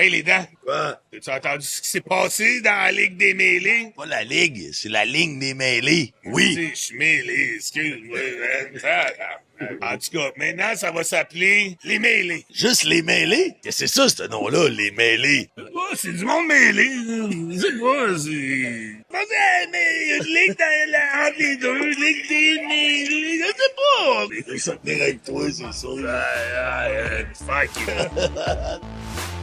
Hey, les dents. Quoi? As-tu entendu ce qui s'est passé dans la Ligue des mêlés? Pas la ligue, c'est la ligne des mêlés. Oui. Je suis mêlé, excuse-moi. En tout cas, maintenant, ça va s'appeler les mêlés. Juste les mêlés? Qu'est-ce que c'est ça, ce nom-là, les mêlés? Oh, c'est du monde mêlé. C'est quoi, c'est... Mais il y a une ligue entre les deux, ligue des mêlés, je sais pas. Je vais tenir avec toi, c'est ça. Fuck you.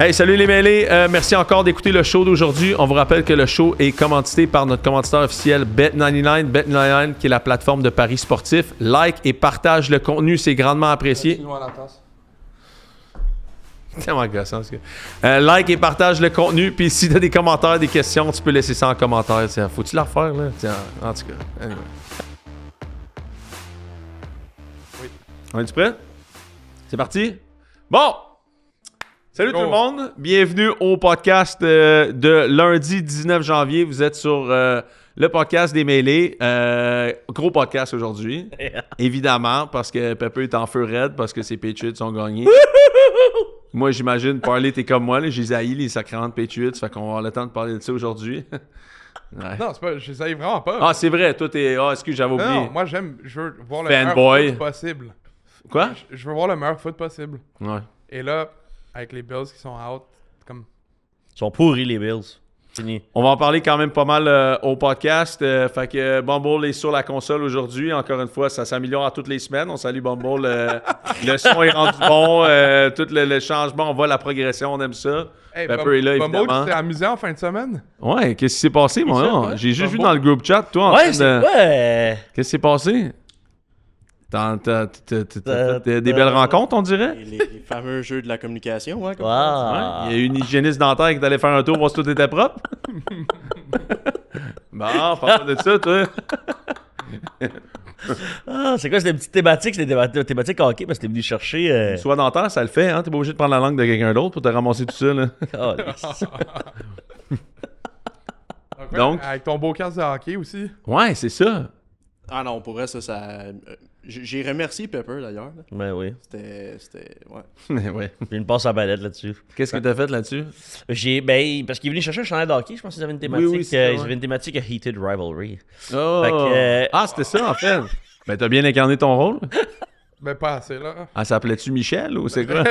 Hey, salut les mêlés. Merci encore d'écouter le show d'aujourd'hui. On vous rappelle que le show est commandité par notre commanditaire officiel Bet99. Bet99 qui est la plateforme de paris sportifs. Like et partage le contenu, c'est grandement apprécié. C'est tellement gossant, ce gars. Like et partage le contenu. Puis si t'as des commentaires, des questions, tu peux laisser ça en commentaire. Tiens, faut-tu la refaire, là? Tiens, en tout cas. Anyway. Oui. On est-tu prêt? C'est parti? Bon! Salut tout le monde, bienvenue au podcast de lundi 19 janvier. Vous êtes sur le podcast des mêlés. Gros podcast aujourd'hui, évidemment, parce que Pepper est en feu raide, parce que ses Patriots ont gagné. Moi, j'imagine, parler, t'es comme moi, là, j'ai haï les sacrants de Patriots, fait qu'on va avoir le temps de parler de ça aujourd'hui. Ouais. Non, c'est pas, je les haïs vraiment pas. Ah, c'est vrai, toi t'es... Ah, excuse, j'avais oublié. Non, moi je veux voir le Fanboy. meilleur foot possible. Quoi? Je veux voir le meilleur foot possible. Ouais. Et là, avec les Bills qui sont out, comme... Ils sont pourris, les Bills. Fini. On va en parler quand même pas mal au podcast. Fait que Bumble est sur la console aujourd'hui. Encore une fois, ça s'améliore à toutes les semaines. On salue Bumble. Le son est rendu bon. Tout le changement, on voit la progression. On aime ça. Hey, Pepper est là, Bumble évidemment. qui s'est amusé en fin de semaine. Ouais, qu'est-ce qui s'est passé, moi? ça, J'ai juste vu Bumble. dans le group chat, toi, en Ouais, train c'est... de... Ouais. Qu'est-ce qui s'est passé? T'as fait des belles rencontres, on dirait? Les fameux jeux de la communication, hein, comme Wow. ça. Il y a une hygiéniste dentaire qui allait faire un tour voir si tout était propre. Bon, parle de ça, toi. Ah, c'est quoi, c'était une petite thématique? C'était des thématiques hockey parce que t'es venu chercher... Soit dentaire, ça le fait, hein? T'es pas obligé de prendre la langue de quelqu'un d'autre pour te ramasser tout ça, là. Calisse. Donc? Avec ton beau casque de hockey aussi. Ouais, c'est ça. Ah non, pour vrai, ça... J'ai remercié Pepper, d'ailleurs. là. Ben oui. C'était... Ouais. Ouais. J'ai une passe à balette là-dessus. Qu'est-ce que t'as fait là-dessus? Parce qu'il est venu chercher un chandail de hockey, je pense qu'ils avaient une thématique. Oui, c'est ça, ils ouais. avaient une thématique Heated Rivalry. Oh! Fait que, Ah, c'était ça, en fait. Ben, t'as bien incarné ton rôle. Ben pas assez, là. Ah, s'appelait-tu Michel ou c'est quoi?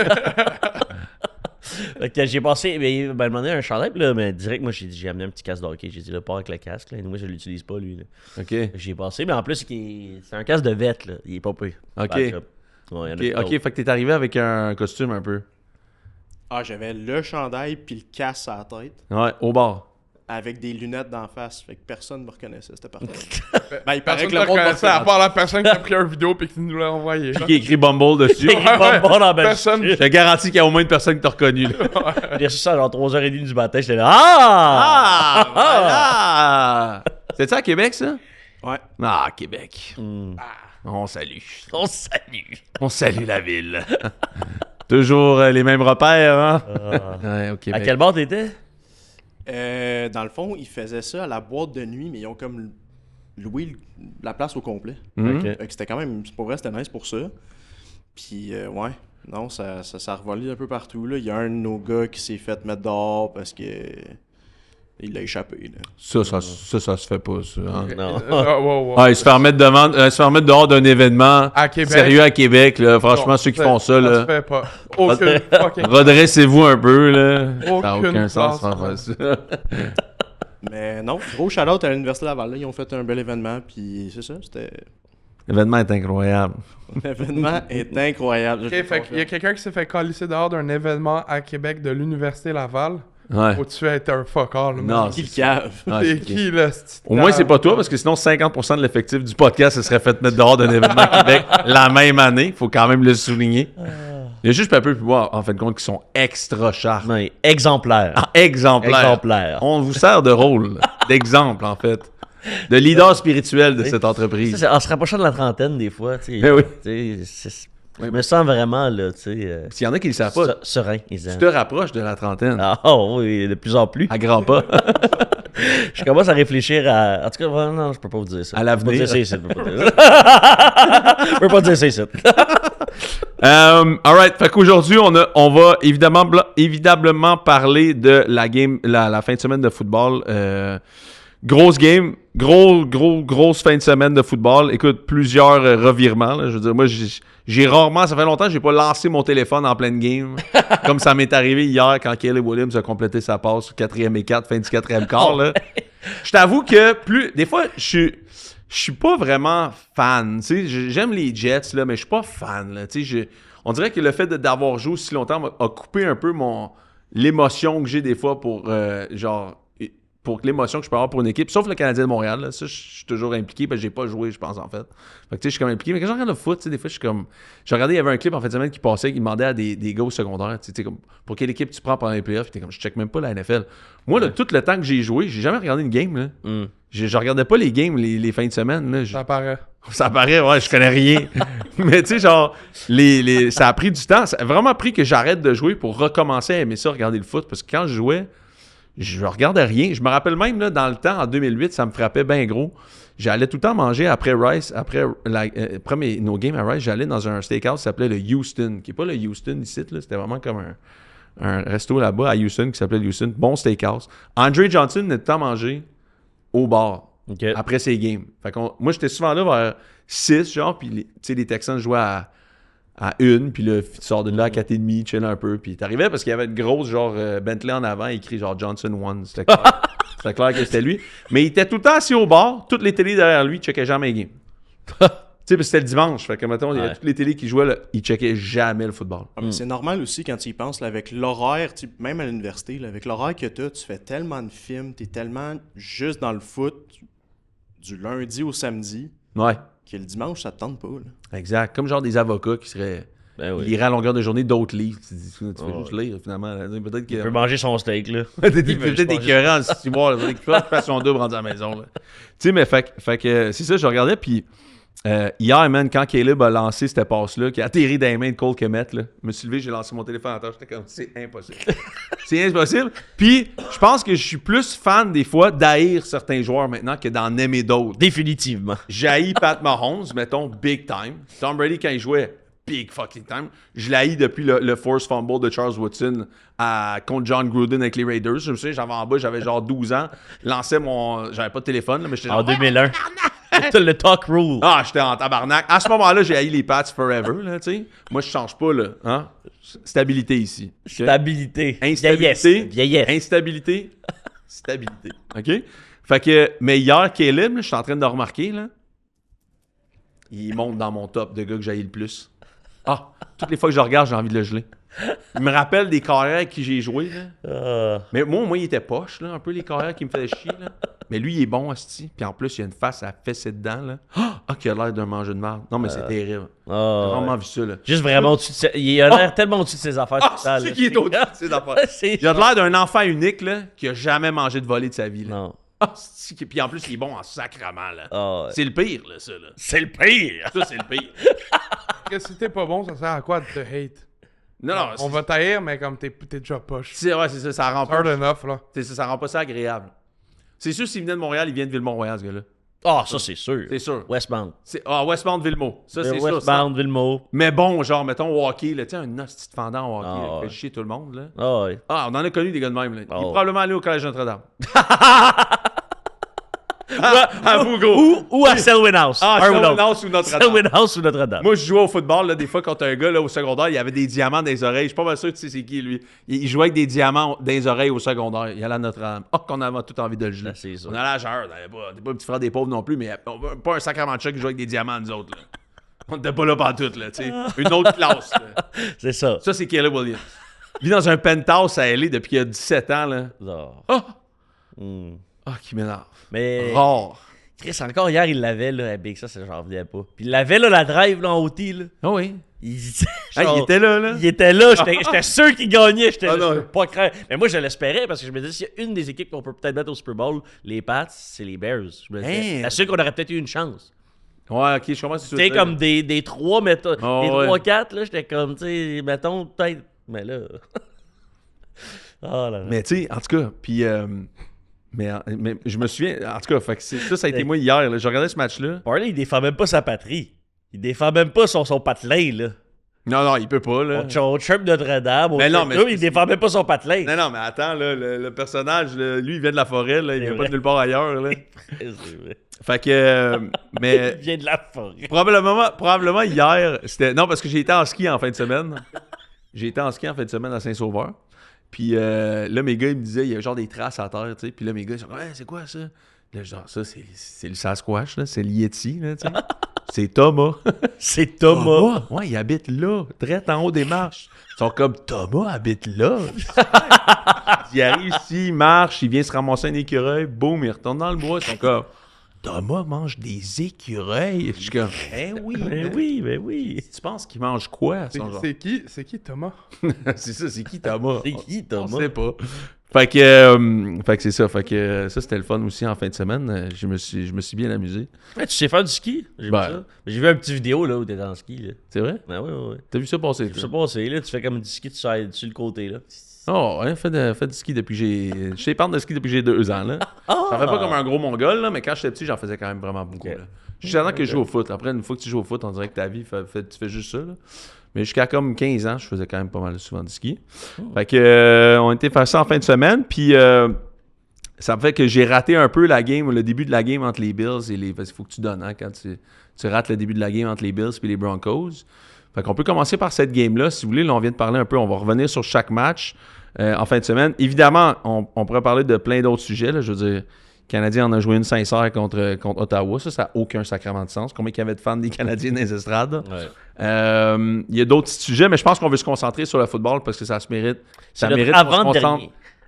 Fait que j'ai passé, il m'a demandé un chandail, puis là, mais direct, moi, j'ai amené un petit casque de hockey. J'ai dit, là, pars avec le casque, là. Et moi, je l'utilise pas, lui, là. OK. J'ai passé, mais en plus, c'est un casque de vette, là. Il est pas peu. OK. Ouais, il y en a OK, d'autres. fait que t'es arrivé avec un costume un peu. Ah, j'avais le chandail puis le casque à la tête, Ouais, au bar. avec des lunettes d'en face, fait que personne me reconnaissait, c'était parfait. Ben, il paraît personne que le ne monde me reconnaissait, à reconnaît. part la personne qui a pris une vidéo et qui nous l'a envoyé. Qui a écrit Bumble dessus. Il est pas bon dans la belle Personne- shit. Je te garantis qu'il y a au moins une personne qui t'a reconnu. Là. J'ai reçu ça à genre 3h30 du matin, j'étais là. Ah! Voilà! C'est ça à Québec, ça? Ouais. Ah, Québec. Hmm. On salue. On salue. On salue la ville. Toujours les mêmes repères, hein? Ouais, au À Québec. quel bar t'étais? Dans le fond, ils faisaient ça à la boîte de nuit, mais ils ont comme loué la place au complet. Mhm. Fait que c'était quand même... Pour vrai, c'était nice pour ça. Puis, ouais. Non, ça revolait un peu partout, là. Il y a un de nos gars qui s'est fait mettre dehors parce que... Il l'a échappé, là. Ça se fait pas, ça. Hein? Non. Wow. Ah, ils se faire mettre dehors d'un événement À Québec. sérieux à Québec, là. Franchement, Non, ceux qui font ça, Ça se là. fait pas. Aucune fucking... Redressez-vous un peu, là. Ça n'a Aucune aucun sens place, de faire ça. Mais non, gros shout-out à l'Université Laval, là. Ils ont fait un bel événement, puis c'est ça, c'était... L'événement est incroyable. L'événement est incroyable. Ok, fait qu'il y a quelqu'un qui s'est fait calisser dehors d'un événement à Québec de l'Université Laval. Ouais. Faut-tu être un fucker, là, Non, man? Qui le cave? Ah, C'est c'est- qui, là? Au moins, c'est pas toi, parce que sinon, 50% de l'effectif du podcast se serait fait mettre dehors d'un événement à Québec la même année. Faut quand même le souligner. Il y a juste Pepper et moi, en fin de compte, qui sont extra sharp. Non, exemplaire. Ah, exemplaires. Exemplaire. On vous sert de rôle, d'exemple, en fait. De leader spirituel de cette entreprise. Ça, c'est en se rapprochant de la trentaine, des fois, tu sais. Eh oui. Tu sais, je me sens vraiment, là, tu sais... S'il y en a qui le savent pas, serein, tu te rapproches de la trentaine. Ah oh, oui, de plus en plus. À grands pas. Je commence à réfléchir à... En tout cas, non, je peux pas vous dire ça. À l'avenir. Je peux pas dire ça ici. Je peux pas dire ça ici. Alright, fait qu'aujourd'hui, on va évidemment parler de la fin de semaine de football. Grosse game, grosse fin de semaine de football. Écoute, plusieurs revirements. Là. Je veux dire, moi, j'ai rarement, ça fait longtemps que j'ai pas lancé mon téléphone en pleine game. Comme ça m'est arrivé hier quand Caleb Williams a complété sa passe au 4e et 4, fin du 4e quart. Là. Je t'avoue que des fois, je suis pas vraiment fan. J'aime les Jets, là, mais je suis pas fan. Là, on dirait que le fait d'avoir joué aussi longtemps a coupé un peu l'émotion que j'ai des fois pour l'émotion que je peux avoir pour une équipe, sauf le Canadien de Montréal. Là, ça, je suis toujours impliqué, parce que j'ai pas joué, je pense, en fait. Fait que, je suis comme impliqué. Mais quand je regarde le foot, des fois, je suis comme... J'ai regardé, il y avait un clip en fin de semaine qui passait, qui demandait à des gars au secondaire, comme, pour quelle équipe tu prends pendant les playoffs. T'es comme, je check même pas la NFL. Moi, là, tout le temps que j'ai joué, j'ai jamais regardé une game. Là. Je regardais pas les games les fins de semaine. Là. Ça paraît. Ça paraît, ouais, je connais rien. Mais tu sais, genre, ça a pris du temps. Ça a vraiment pris que j'arrête de jouer pour recommencer à aimer ça, regarder le foot. Parce que quand je jouais, je regardais rien. Je me rappelle même, là, dans le temps, en 2008, ça me frappait bien gros. J'allais tout le temps manger après Rice, après nos games à Rice, j'allais dans un steakhouse qui s'appelait le Houston, qui n'est pas le Houston ici, là, c'était vraiment comme un resto là-bas à Houston qui s'appelait le Houston. Bon steakhouse. Andre Johnson venait tout le temps manger au bar après ses games. Fait que moi, j'étais souvent là vers 6, genre, puis les Texans jouaient à 1, puis là, tu sors de là à 4,5, chill un peu, puis t'arrivais parce qu'il y avait une grosse, genre, Bentley en avant, écrit genre Johnson 1. C'était clair. C'était clair que c'était lui. Mais il était tout le temps assis au bar, toutes les télés derrière lui, il checkait jamais les games. Tu sais, parce que c'était le dimanche, fait que, mettons, il y avait toutes les télés qui jouaient, là, il checkait jamais le football. Ah, mais c'est normal aussi quand tu y penses, là, avec l'horaire, même à l'université, là, avec l'horaire que tu fais tellement de films, t'es tellement juste dans le foot du lundi au samedi, Ouais. que le dimanche, ça te tente pas. Là. Exact. Comme genre des avocats qui seraient... Il irait à longueur de journée d'autres livres. Tu fais juste lire, finalement. Peut-être qu'il Il peut manger son steak, là. peut-être écœurant en 6 mois. Il peut faire son double rendu à la maison. Tu sais, mais fait que c'est ça, je regardais, puis hier, man, quand Caleb a lancé cette passe-là, qui a atterri dans les mains de Cole Kmet, là, je me suis levé, j'ai lancé mon téléphone en tâche, j'étais comme, c'est impossible. C'est impossible. Puis, je pense que je suis plus fan, des fois, d'haïr certains joueurs maintenant que d'en aimer d'autres. Définitivement. J'haïs Pat Mahomes, mettons, big time. Tom Brady, quand il jouait, big fucking time. Je l'haïs depuis le force fumble de Charles Woodson contre John Gruden avec les Raiders. Je me souviens, j'avais en bas, j'avais genre 12 ans. J'avais pas de téléphone, là, mais j'étais En 2001. Le talk rule. Ah, j'étais en tabarnak. À ce moment-là, j'ai haï les Pats forever, là, tu sais. Moi, je change pas, là. Hein? Stabilité ici. Okay? Stabilité. Instabilité. Vieillesse. Instabilité. Stabilité. OK? Fait que, mais hier, Caleb, je suis en train de le remarquer, là. Il monte dans mon top de gars que j'haïs le plus. Ah, toutes les fois que je le regarde, j'ai envie de le geler. Il me rappelle des carrières avec qui j'ai joué, là. Mais moi, il était poche, là, un peu les carrières qui me faisaient chier, là. Mais lui, il est bon, hostie. Puis en plus, il a une face à fesser dedans, là. Ah, qui a l'air d'un manger de merde. Non, mais c'est terrible. J'ai vraiment vu ça, là. Juste vraiment au-dessus de il a l'air tellement au-dessus de ses affaires. Ah, c'est qui est au-dessus de ses affaires. Il a l'air d'un enfant unique, là, qui a jamais mangé de volée de sa vie, là. Non. Ah, puis en plus, il est bon en sacrament, là. Ouais. C'est le pire, là, ça, là. C'est le pire. Ça, c'est le pire. Que si t'es pas bon, ça sert à quoi de te hate? Non, non, On va t'haïr, mais comme t'es déjà poche. ouais, c'est ça, ça rend pas... Hard enough, là. C'est ça, ça rend pas ça agréable. C'est sûr, s'il venait de Montréal, il vient de Ville-Mont-Royal, ce gars-là. Ah, ça, c'est sûr. C'est sûr. Westbound. Westbound Villemot. Ça, c'est sûr. Westbound, Villemot. Mais bon, genre, mettons, au hockey, là, tu sais, un hostie de fendant au hockey, Ah, là, ouais. fait chier tout le monde, là. Ah, ouais. Ah, on en a connu des gars de même, là. Il est ouais. probablement allé au Collège Notre-Dame. À vous, gros. Ou à Selwyn House. Ah, Un ou Selwyn l'autre. House ou Notre-Dame. Selwyn House ou Notre-Dame. Moi, je jouais au football, là, des fois, contre un gars, là, au secondaire, il y avait des diamants dans les oreilles. Je suis pas mal sûr que tu sais c'est qui, lui. Il jouait avec des diamants dans les oreilles au secondaire. Il allait à Notre-Dame. Ah, qu'on avait tout envie de le geler. Ah, c'est ça. On allait à Jean, t'es pas le petit frère des pauvres non plus, mais pas un sacrement de chat qui jouait avec des diamants, nous autres, là. On n'était pas là pantoute, là, tu sais. Une autre classe, là. C'est ça. Ça, c'est Caleb Williams. Il vit dans un penthouse à LA depuis qu'il a 17 ans, là. Ah. Ah! Hmm. Ah, qui m'énerve. Mais. Rare. Chris, encore hier, il l'avait, là, Big, ça, j'en revenais pas. Puis il l'avait, là, la drive, là, en OT, là. Ah oui. Il était là, là. Il était là, j'étais sûr qu'il gagnait, j'étais non. pas craint. Mais moi, je l'espérais parce que je me disais, s'il y a une des équipes qu'on peut peut-être mettre au Super Bowl, les Pats, c'est les Bears. Je me disais, c'est sûr qu'on aurait peut-être eu une chance. Ouais, ok, je commence à Tu sais, comme des 3, mettons, des ouais. 3-4, là, j'étais comme, tu sais, mettons, peut-être, mais là. Oh là là. Mais tu sais, en tout cas, puis. Mais je me souviens, en tout cas, fait que ça a été moi hier. Là, je regardais ce match-là. Parley, il défend même pas sa patrie. Il défend même pas son patelin, là. Non, il peut pas, là. On chirp Notre-Dame. Mais non, mais il défend même pas son patelin. Non, mais attends, là, le personnage, là, lui, il vient de la forêt, là, il vient pas de nulle part ailleurs, là. C'est vrai. Fait que, mais Il vient de la forêt. probablement hier, c'était... Non, parce que j'ai été en ski en fin de semaine. J'ai été en ski en fin de semaine à Saint-Sauveur. Puis là, mes gars, ils me disaient, il y a genre des traces à terre, tu sais. Puis là, mes gars, ils sont comme, c'est quoi ça? Là, genre, ça, c'est le Sasquatch, là. C'est le Yeti, là, tu sais. C'est Thomas. C'est Thomas. Ouais, il habite là, très en haut des marches. Ils sont comme, Thomas habite là. Il arrive ici, il marche, il vient se ramasser un écureuil, boum, il retourne dans le bois. Ils sont comme, Thomas mange des écureuils. Je suis comme, Ben oui. tu penses qu'il mange quoi? C'est qui Thomas? C'est ça, c'est qui Thomas? C'est qui, On Thomas? sait pas. Fait que c'est ça. Fait que ça, c'était le fun aussi en fin de semaine. Je me suis bien amusé. Tu sais faire du ski? J'ai vu ça. J'ai vu une petite vidéo là, où t'es en ski. Là. C'est vrai? Ben oui. T'as vu ça passer? Je sais pas, c'est là, tu fais comme du ski, tu sors sur le côté. Là. Oh, ouais, fait du ski depuis que j'ai... Je sais parle de ski depuis que j'ai 2 ans, là. J'en fais pas comme un gros mongol, là, mais quand j'étais petit, j'en faisais quand même vraiment beaucoup, là. Jusqu'à temps que je joue au foot. Après, une fois que tu joues au foot, on dirait que ta vie, tu fais juste ça, là. Mais jusqu'à comme 15 ans, je faisais quand même pas mal souvent du ski. Fait que, on était faire ça en fin de semaine, puis ça me fait que j'ai raté un peu la game, le début de la game entre les Bills et les... Parce qu'il faut que tu donnes, hein, quand tu rates le début de la game entre les Bills et les Broncos. Fait qu'on peut commencer par cette game-là, si vous voulez. Là, on vient de parler un peu, on va revenir sur chaque match en fin de semaine. Évidemment, on pourrait parler de plein d'autres sujets, là. Je veux dire, le Canadien en a joué une sincère contre Ottawa. Ça n'a aucun sacrement de sens. Combien il y avait de fans des Canadiens dans les estrades? Ouais. Il y a d'autres petits sujets, mais je pense qu'on veut se concentrer sur le football parce que ça se mérite. Ça mérite qu'on se concentre.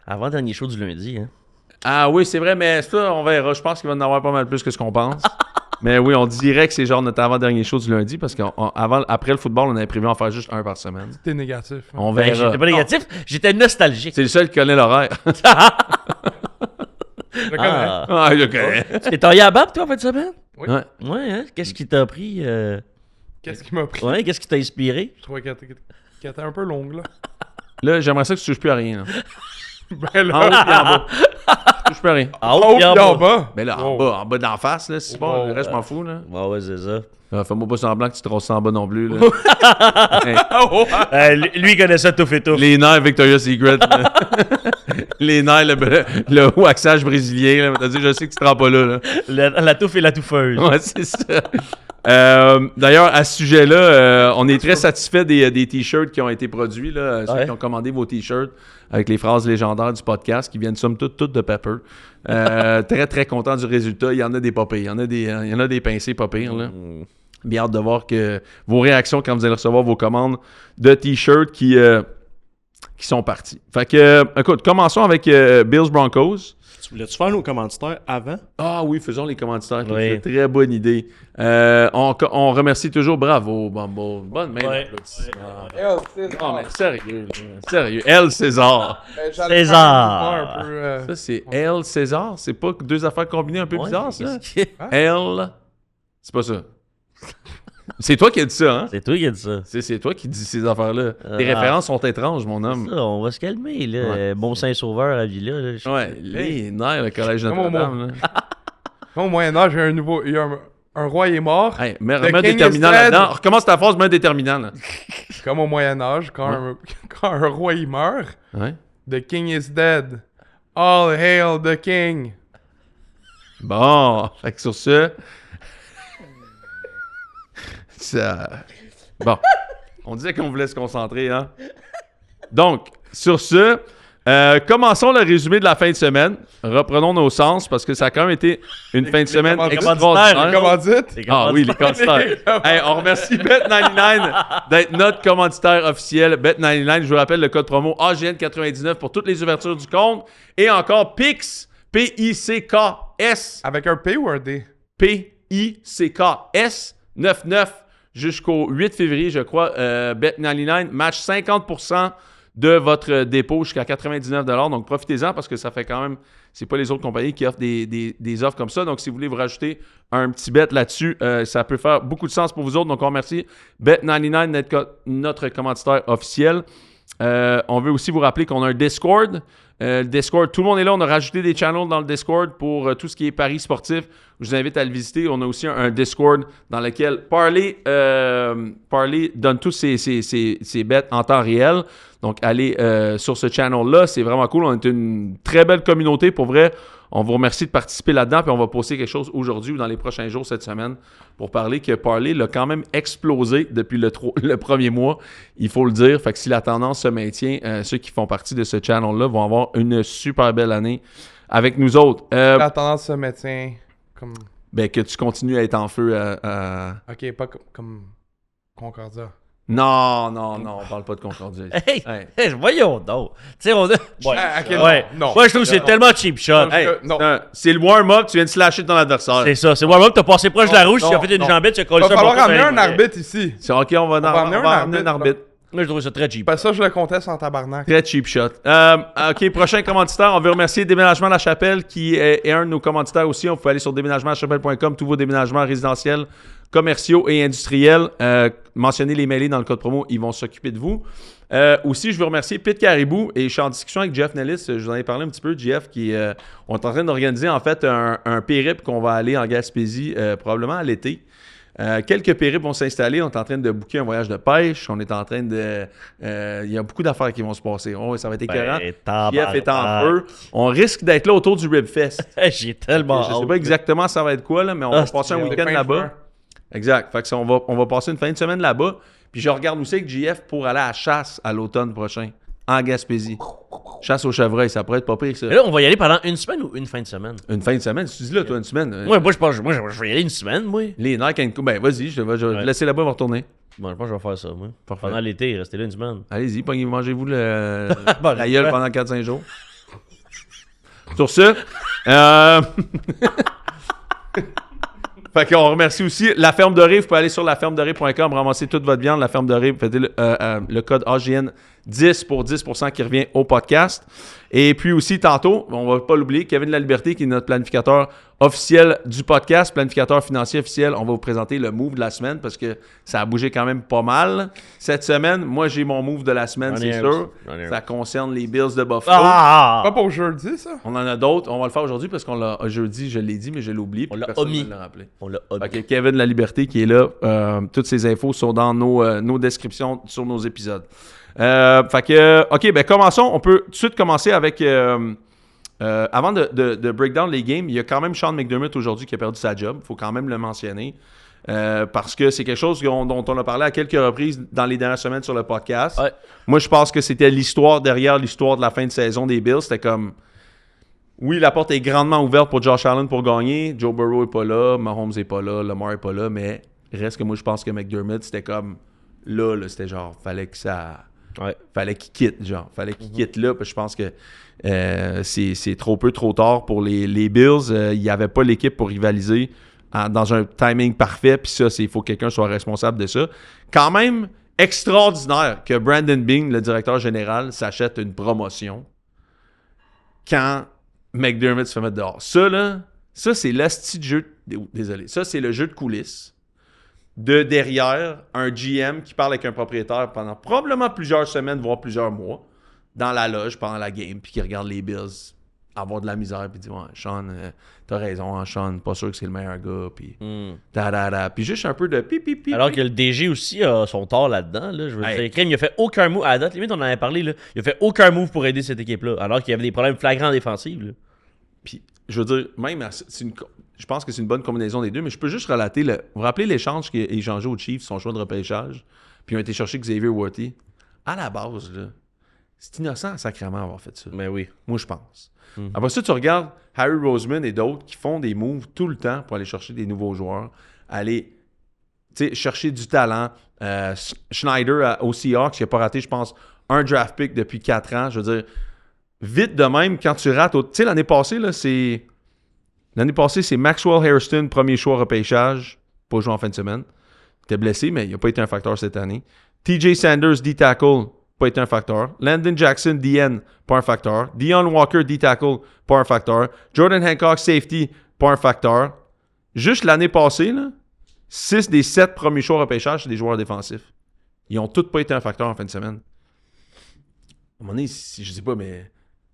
Avant-dernier show du lundi. Hein. Ah oui, c'est vrai, mais ça, on verra. Je pense qu'il va en avoir pas mal plus que ce qu'on pense. Mais oui, on dirait que c'est genre notre avant-dernier show du lundi parce qu'après le football, on avait prévu en faire juste un par semaine. T'es négatif. Hein. On Ben, verra. j'étais pas négatif, j'étais nostalgique. C'est le seul qui connaît l'horaire. Je le connais. Ah, je le connais. T'es taillé à Bab, toi, en fin de semaine? Oui. Ouais. Ouais, hein? Qu'est-ce qui t'a pris? Qu'est-ce qui m'a pris? Ouais, qu'est-ce qui t'a inspiré? Je trouvais qu'elle était un peu longue, là. Là, j'aimerais ça que tu touches plus à rien. Là. Ben En haut là, et en bas. Tu touches plus à rien. En en haut puis pis en bas. Mais là, Wow. en bas d'en face, là, c'est pas. Wow. Le reste, je m'en fous, là. Ouais, c'est ça. Fais-moi pas semblant que tu te rosses en bas non plus, là. Lui, il connaît ça tout et tout. Les nerfs Victoria's Secret, là. Les nerfs, le waxage brésilien, là. T'as dit, je sais que tu te rends pas là, là. La touffe et la touffeuse. Ouais, c'est ça. D'ailleurs, à ce sujet-là, on est très satisfait des t-shirts qui ont été produits, là, ceux qui ont commandé vos t-shirts avec les phrases légendaires du podcast qui viennent somme toute toutes de Pepper. Très, très content du résultat. Il y en a des pas pires. Il y en a des pincés pas pires, là. Bien hâte de voir vos réactions quand vous allez recevoir vos commandes de t-shirts qui sont partis. Fait que, écoute, commençons avec Bills Broncos. Tu voulais-tu faire nos commanditaires avant? Ah oui, faisons les commanditaires. Oui. C'est une très bonne idée. On remercie toujours. Bravo, Bumble. Bonne main Ouais. d'applaudissements. Non, mais sérieux. Là. Sérieux. El César. César. Ça, c'est El César. C'est pas deux affaires combinées un peu bizarres, ça? qu'est-ce que- El... C'est pas ça. C'est toi qui as dit ça, hein? C'est toi qui as dit ça. C'est toi qui dis ces affaires-là. Tes Ah. références sont étranges, mon homme. Ça, on va se calmer, là. Ouais. Bon Saint-Sauveur à Villa, là. Ouais, les nerfs, le collège Comment Notre-Dame. là. Au Moyen-Âge, il y a un roi est mort. Hey, mets The un king déterminant is dead. là-dedans. Recommence ta phrase, mets un déterminant, là. Comme au Moyen-Âge, quand un roi il meurt, Ouais. the king is dead. All hail the king. Bon, fait que sur ce... ça... Bon, on disait qu'on voulait se concentrer, hein? Donc, sur ce, commençons le résumé de la fin de semaine. Reprenons nos sens, parce que ça a quand même été une fin de semaine commanditaires, extraordinaire. Comment dites? C'est Ah comment oui, ça? les commanditaires. Hey, on remercie Bet99 d'être notre commanditaire officiel. Bet99, je vous rappelle le code promo AGN99 pour toutes les ouvertures du compte. Et encore PICS, P-I-C-K-S, Avec un P ou un D? P-I-C-K-S 99 jusqu'au 8 février, je crois. Bet99 match 50% de votre dépôt jusqu'à 99$. Donc, profitez-en parce que ça fait quand même... C'est pas les autres compagnies qui offrent des offres comme ça. Donc, si vous voulez vous rajouter un petit bet là-dessus, ça peut faire beaucoup de sens pour vous autres. Donc, on remercie Bet99 d'être notre commanditaire officiel. On veut aussi vous rappeler qu'on a un Discord Le Discord, tout le monde est là. On a rajouté des channels dans le Discord pour tout ce qui est paris sportifs. Je vous invite à le visiter. On a aussi un Discord dans lequel Parley donne tous ses bets en temps réel. Donc, allez sur ce channel-là. C'est vraiment cool. On est une très belle communauté. Pour vrai, on vous remercie de participer là-dedans. Puis on va poster quelque chose aujourd'hui ou dans les prochains jours cette semaine pour parler que Parley l'a quand même explosé depuis le premier mois. Il faut le dire. Fait que si la tendance se maintient, ceux qui font partie de ce channel-là vont avoir une super belle année avec nous autres. La tendance se maintient comme... Ben, que tu continues à être en feu Ok, pas comme Concordia. Non, on parle pas de Concordia. Hey, Hey. hey, voyons donc. Tu sais, on a... À quel Ouais. non. Moi, je trouve que c'est tellement cheap shot. Non, Hey, non. C'est le warm-up, tu viens de slasher ton adversaire. c'est ça. C'est warm-up, t'as passé proche de la rouge, tu as non, fait une non. jambette, tu as Il collé va ça falloir pour amener un toi, arbitre ici. C'est OK, on va amener amener un arbitre. Moi, je trouve ça très cheap. Pas ça, je le conteste en tabarnak. Très cheap shot. OK, prochain commanditaire. On veut remercier Déménagement La Chapelle qui est un de nos commanditaires aussi. On peut aller sur déménagementlachapelle.com, tous vos déménagements résidentiels, commerciaux et industriels. Mentionnez les mailés dans le code promo, ils vont s'occuper de vous. Aussi, je veux remercier Pete Caribou et je suis en discussion avec Jeff Nellis. Je vous en ai parlé un petit peu, Jeff, on est en train d'organiser en fait un périple qu'on va aller en Gaspésie probablement à l'été. Quelques périples vont s'installer. On est en train de booker un voyage de pêche. On est en train de... Il y a beaucoup d'affaires qui vont se passer. Oh, ça va être écœurant. Jeff est en feu. On risque d'être là autour du Ribfest. J'ai tellement Je sais pas exactement ça va être quoi, là, mais on va passer un week-end fin là-bas. juin. Exact. Fait que ça, on va passer une fin de semaine là-bas. Puis je regarde aussi avec JF pour aller à la chasse à l'automne prochain, en Gaspésie. Chasse au chevreuil, ça pourrait être pas pire que ça. Mais là, on va y aller pendant une semaine ou une fin de semaine? Une fin de semaine, si tu dis là, toi, une semaine. Moi, je pense, moi, je vais y aller une semaine, moi. Les Nike, ben vas-y, je vais te laisser là-bas, on va retourner. Bon, je pense que je vais faire ça, moi. Parfait. Pendant l'été, restez là une semaine. Allez-y, mangez-vous Bon, la gueule ouais. pendant 4-5 jours. Sur ce, fait qu'on remercie aussi La Ferme de Ré. Vous pouvez aller sur lafermedoré.com, ramasser toute votre viande. La Ferme de Ré, faites le code AGN10 pour 10% qui revient au podcast. Et puis aussi, tantôt, on va pas l'oublier, Kevin Laliberté, qui est notre planificateur officiel du podcast, planificateur financier officiel. On va vous présenter le move de la semaine parce que ça a bougé quand même pas mal cette semaine. Moi, j'ai mon move de la semaine, c'est sûr. Ça concerne les Bills de Buffalo. Pas pour jeudi, ça? On en a d'autres. On va le faire aujourd'hui parce qu'on l'a jeudi, je l'ai dit, mais je l'ai oublié. On l'a personne omis. ne l'a rappelé. On l'a omis. Fait que Kevin La Liberté qui est là. Toutes ces infos sont dans nos descriptions sur nos épisodes. Fait que, OK, ben commençons. On peut tout de suite commencer avec... avant de break down les games, il y a quand même Sean McDermott aujourd'hui qui a perdu sa job. Il faut quand même le mentionner. Parce que c'est quelque chose dont on a parlé à quelques reprises dans les dernières semaines sur le podcast. Ouais. Moi, je pense que c'était l'histoire derrière l'histoire de la fin de saison des Bills. C'était comme... Oui, la porte est grandement ouverte pour Josh Allen pour gagner. Joe Burrow est pas là, Mahomes est pas là, Lamar est pas là, mais reste que moi, je pense que McDermott, c'était comme... Là, c'était genre, fallait que ça... Ouais. Fallait qu'il quitte, genre. Fallait qu'il quitte là, parce que je pense que c'est trop peu, trop tard pour les Bills. Il n'y avait pas l'équipe pour rivaliser dans un timing parfait, puis ça, il faut que quelqu'un soit responsable de ça. Quand même, extraordinaire que Brandon Beane, le directeur général, s'achète une promotion quand McDermott se fait mettre dehors. Ça, là, ça, c'est l'asti de jeu... Désolé. Ça, c'est le jeu de coulisses de derrière un GM qui parle avec un propriétaire pendant probablement plusieurs semaines, voire plusieurs mois, dans la loge pendant la game, puis qui regarde les Bills avoir de la misère, puis dit « Ouais, Sean, t'as raison, hein, Sean, pas sûr que c'est le meilleur gars, puis puis juste un peu de pipi. Alors que le DG aussi a son tort là-dedans. Là. Je veux dire, Crème, il a fait aucun move. À la date, limite, on en avait parlé. Là. Il a fait aucun move pour aider cette équipe-là. Alors qu'il y avait des problèmes flagrants défensifs. Là. Puis, je veux dire, même, je pense que c'est une bonne combinaison des deux, mais je peux juste relater vous vous rappelez l'échange qu'il a échangé aux Chiefs, son choix de repêchage, puis ils ont été chercher Xavier Worthy. À la base, là, c'est innocent sacrément d'avoir fait ça. Mais oui. Moi, je pense. Après ça, tu regardes Harry Roseman et d'autres qui font des moves tout le temps pour aller chercher des nouveaux joueurs, aller chercher du talent. Schneider au Seahawks, qui n'a pas raté, je pense, un draft pick depuis 4 ans. Je veux dire, vite de même, quand tu rates... Tu sais, l'année passée, c'est Maxwell Hairston, premier choix repêchage, pas joué en fin de semaine. Il était blessé, mais il n'a pas été un facteur cette année. TJ Sanders, D-tackle, pas été un facteur. Landon Jackson, DN, pas un facteur. Dion Walker, D-tackle, pas un facteur. Jordan Hancock, safety, pas un facteur. Juste l'année passée, 6 des 7 premiers choix repêchage, c'est des joueurs défensifs. Ils n'ont tous pas été un facteur en fin de semaine. À un moment donné, je sais pas, mais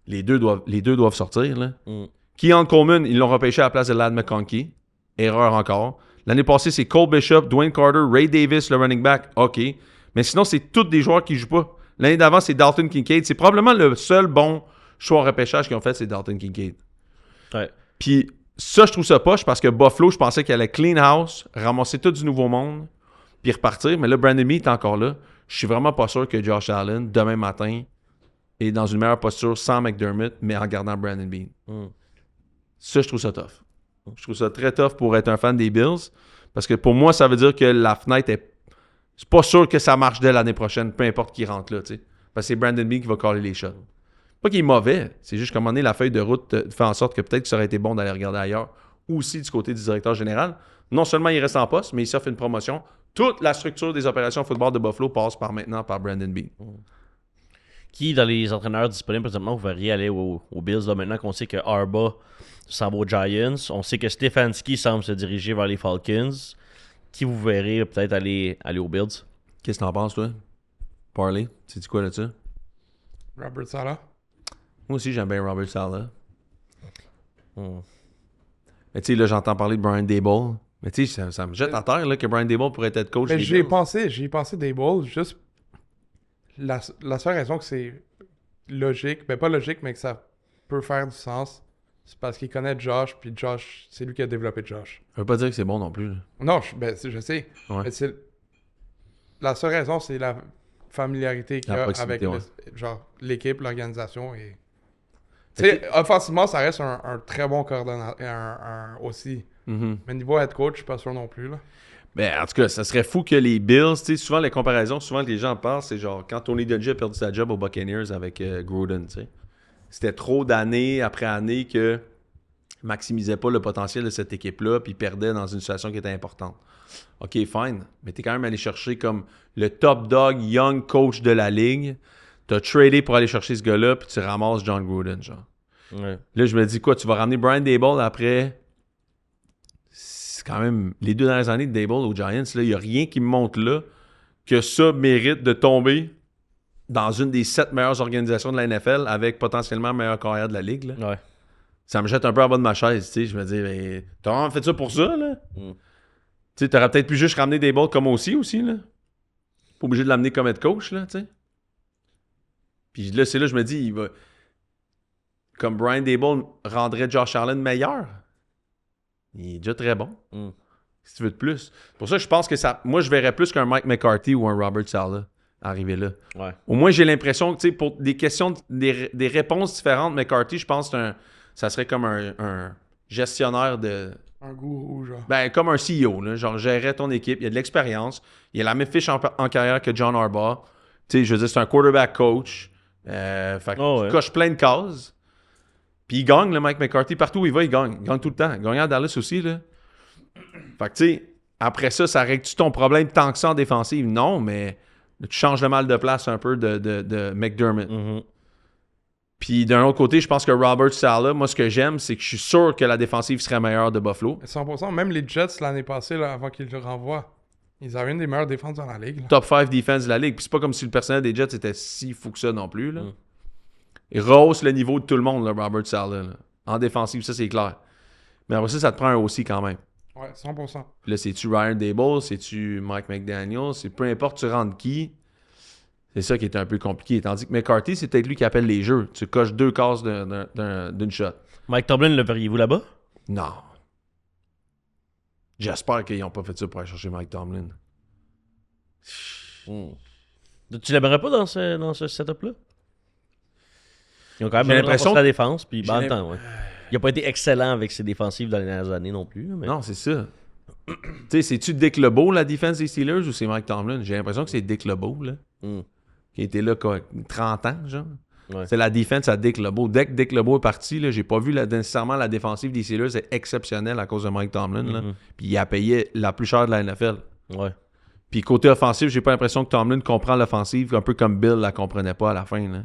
Les deux doivent sortir. Là. Mm. Keon Coleman, ils l'ont repêché à la place de Ladd McConkey. Erreur encore. L'année passée, c'est Cole Bishop, Dwayne Carter, Ray Davis, le running back. OK. Mais sinon, c'est tous des joueurs qui jouent pas. L'année d'avant, c'est Dalton Kincaid. C'est probablement le seul bon choix en repêchage qu'ils ont fait, c'est Dalton Kincaid. Ouais. Puis ça, je trouve ça poche parce que Buffalo, je pensais qu'il allait clean house, ramasser tout du nouveau monde, puis repartir. Mais là, Brandon Mead est encore là. Je suis vraiment pas sûr que Josh Allen, demain matin, est dans une meilleure posture sans McDermott, mais en gardant Brandon Bean. Ça, je trouve ça tough. Je trouve ça très tough pour être un fan des Bills. Parce que pour moi, ça veut dire que la fenêtre est... C'est pas sûr que ça marche dès l'année prochaine, peu importe qui rentre là, tu sais. Parce que c'est Brandon Bean qui va caller les shots. Pas qu'il est mauvais, c'est juste qu'à un moment donné, la feuille de route fait en sorte que peut-être que ça aurait été bon d'aller regarder ailleurs. Ou aussi du côté du directeur général. Non seulement il reste en poste, mais il s'offre une promotion. Toute la structure des opérations football de Buffalo passe maintenant par Brandon Bean. Qui, dans les entraîneurs disponibles présentement, vous verriez aller aux Bills, là, maintenant qu'on sait que Arba s'en va aux Giants. On sait que Stefanski semble se diriger vers les Falcons. Qui vous verrez peut-être aller aux Bills? Qu'est-ce que t'en penses, toi? Parley, tu dis quoi là-dessus? Robert Saleh. Moi aussi, j'aime bien Robert Saleh. Mais tu sais, là, j'entends parler de Brian Daboll. Mais tu sais, ça me jette à terre là, que Brian Daboll pourrait être coach. Mais des j'y ai Bills. pensé des balls, juste la seule raison que c'est logique, ben pas logique, mais que ça peut faire du sens, c'est parce qu'il connaît Josh, puis Josh, c'est lui qui a développé Josh. Ça veut pas dire que c'est bon non plus. Là. Non, je sais. Ouais. Mais la seule raison, c'est la familiarité qu'il y La a proximité, avec l'équipe, l'organisation. Et... Tu sais, offensivement, ça reste un très bon coordonnateur aussi. Mm-hmm. Mais niveau head coach, je suis pas sûr non plus. Là. Ben, en tout cas, ça serait fou que les Bills, tu sais, souvent les comparaisons, souvent que les gens parlent, c'est genre quand Tony Dungy a perdu sa job aux Buccaneers avec Gruden, tu sais. C'était trop d'années après année que maximisait pas le potentiel de cette équipe-là puis perdait dans une situation qui était importante. OK, fine, mais t'es quand même allé chercher comme le top dog young coach de la ligue. T'as tradé pour aller chercher ce gars-là puis tu ramasses John Gruden, genre. Ouais. Là, je me dis quoi, tu vas ramener Brian Daboll après... C'est quand même les 2 dernières années de Daboll aux Giants, il n'y a rien qui me montre là que ça mérite de tomber dans une des 7 meilleures organisations de la NFL avec potentiellement la meilleure carrière de la ligue. Là. Ouais. Ça me jette un peu en bas de ma chaise. Tu sais. Je me dis, ben, t'as vraiment fait ça pour ça? Là? Tu sais, t'aurais peut-être pu juste ramener Daboll comme aussi. Là. Pas obligé de l'amener comme head coach. Là, tu sais. Puis là, c'est là je me dis, il va... comme Brian Daboll rendrait Josh Allen meilleur. Il est déjà très bon. Si tu veux de plus. Pour ça, je pense que ça. Moi, je verrais plus qu'un Mike McCarthy ou un Robert Saleh arriver là. Ouais. Au moins, j'ai l'impression que, tu sais, pour des questions, des réponses différentes, McCarthy, je pense que ça serait comme un gestionnaire de. Un gourou, genre. Ben, comme un CEO, là. Genre, gérer ton équipe. Il y a de l'expérience. Il a la même fiche en carrière que John Harbaugh. Tu sais, je veux dire, c'est un quarterback coach. Fait que tu coches plein de cases. Puis il gagne, le Mike McCarthy. Partout où il va, il gagne. Il gagne tout le temps. Il gagne à Dallas aussi, là. Fait que, tu sais, après ça règle-tu ton problème tant que ça en défensive? Non, mais tu changes le mal de place un peu de McDermott. Puis d'un autre côté, je pense que Robert Saleh, moi, ce que j'aime, c'est que je suis sûr que la défensive serait meilleure de Buffalo. 100%. Même les Jets, l'année passée, là, avant qu'ils le renvoient, ils avaient une des meilleures défenses dans la ligue. Là. Top 5 defense de la ligue. Puis c'est pas comme si le personnel des Jets était si fou que ça non plus, là. Il rehausse le niveau de tout le monde, là, Robert Saleh. Là. En défensive, ça, c'est clair. Mais après ça te prend un aussi quand même. Ouais, 100%. Puis là, c'est-tu Ryan Daboll? C'est-tu Mike McDaniel? C'est peu importe tu rentres qui. C'est ça qui est un peu compliqué. Tandis que McCarthy, c'est peut-être lui qui appelle les jeux. Tu coches 2 cases d'une shot. Mike Tomlin, le verriez-vous là-bas? Non. J'espère qu'ils n'ont pas fait ça pour aller chercher Mike Tomlin. Tu l'aimerais pas dans ce setup-là? Ils ont quand même J'ai l'impression la défense, puis en même temps, ouais. Il n'a pas été excellent avec ses défensives dans les dernières années non plus. Mais... Non, c'est ça. Tu sais, c'est-tu Dick LeBeau, la défense des Steelers, ou c'est Mike Tomlin? J'ai l'impression que c'est Dick LeBeau, là. Qui était là, quoi, 30 ans, genre. Ouais. C'est la défense à Dick LeBeau. Dès que Dick LeBeau est parti, là, j'ai pas vu nécessairement la défensive des Steelers. C'est exceptionnel à cause de Mike Tomlin, là. Puis il a payé la plus chère de la NFL. Ouais. Puis côté offensif, j'ai pas l'impression que Tomlin comprend l'offensive un peu comme Bill la comprenait pas à la fin, là.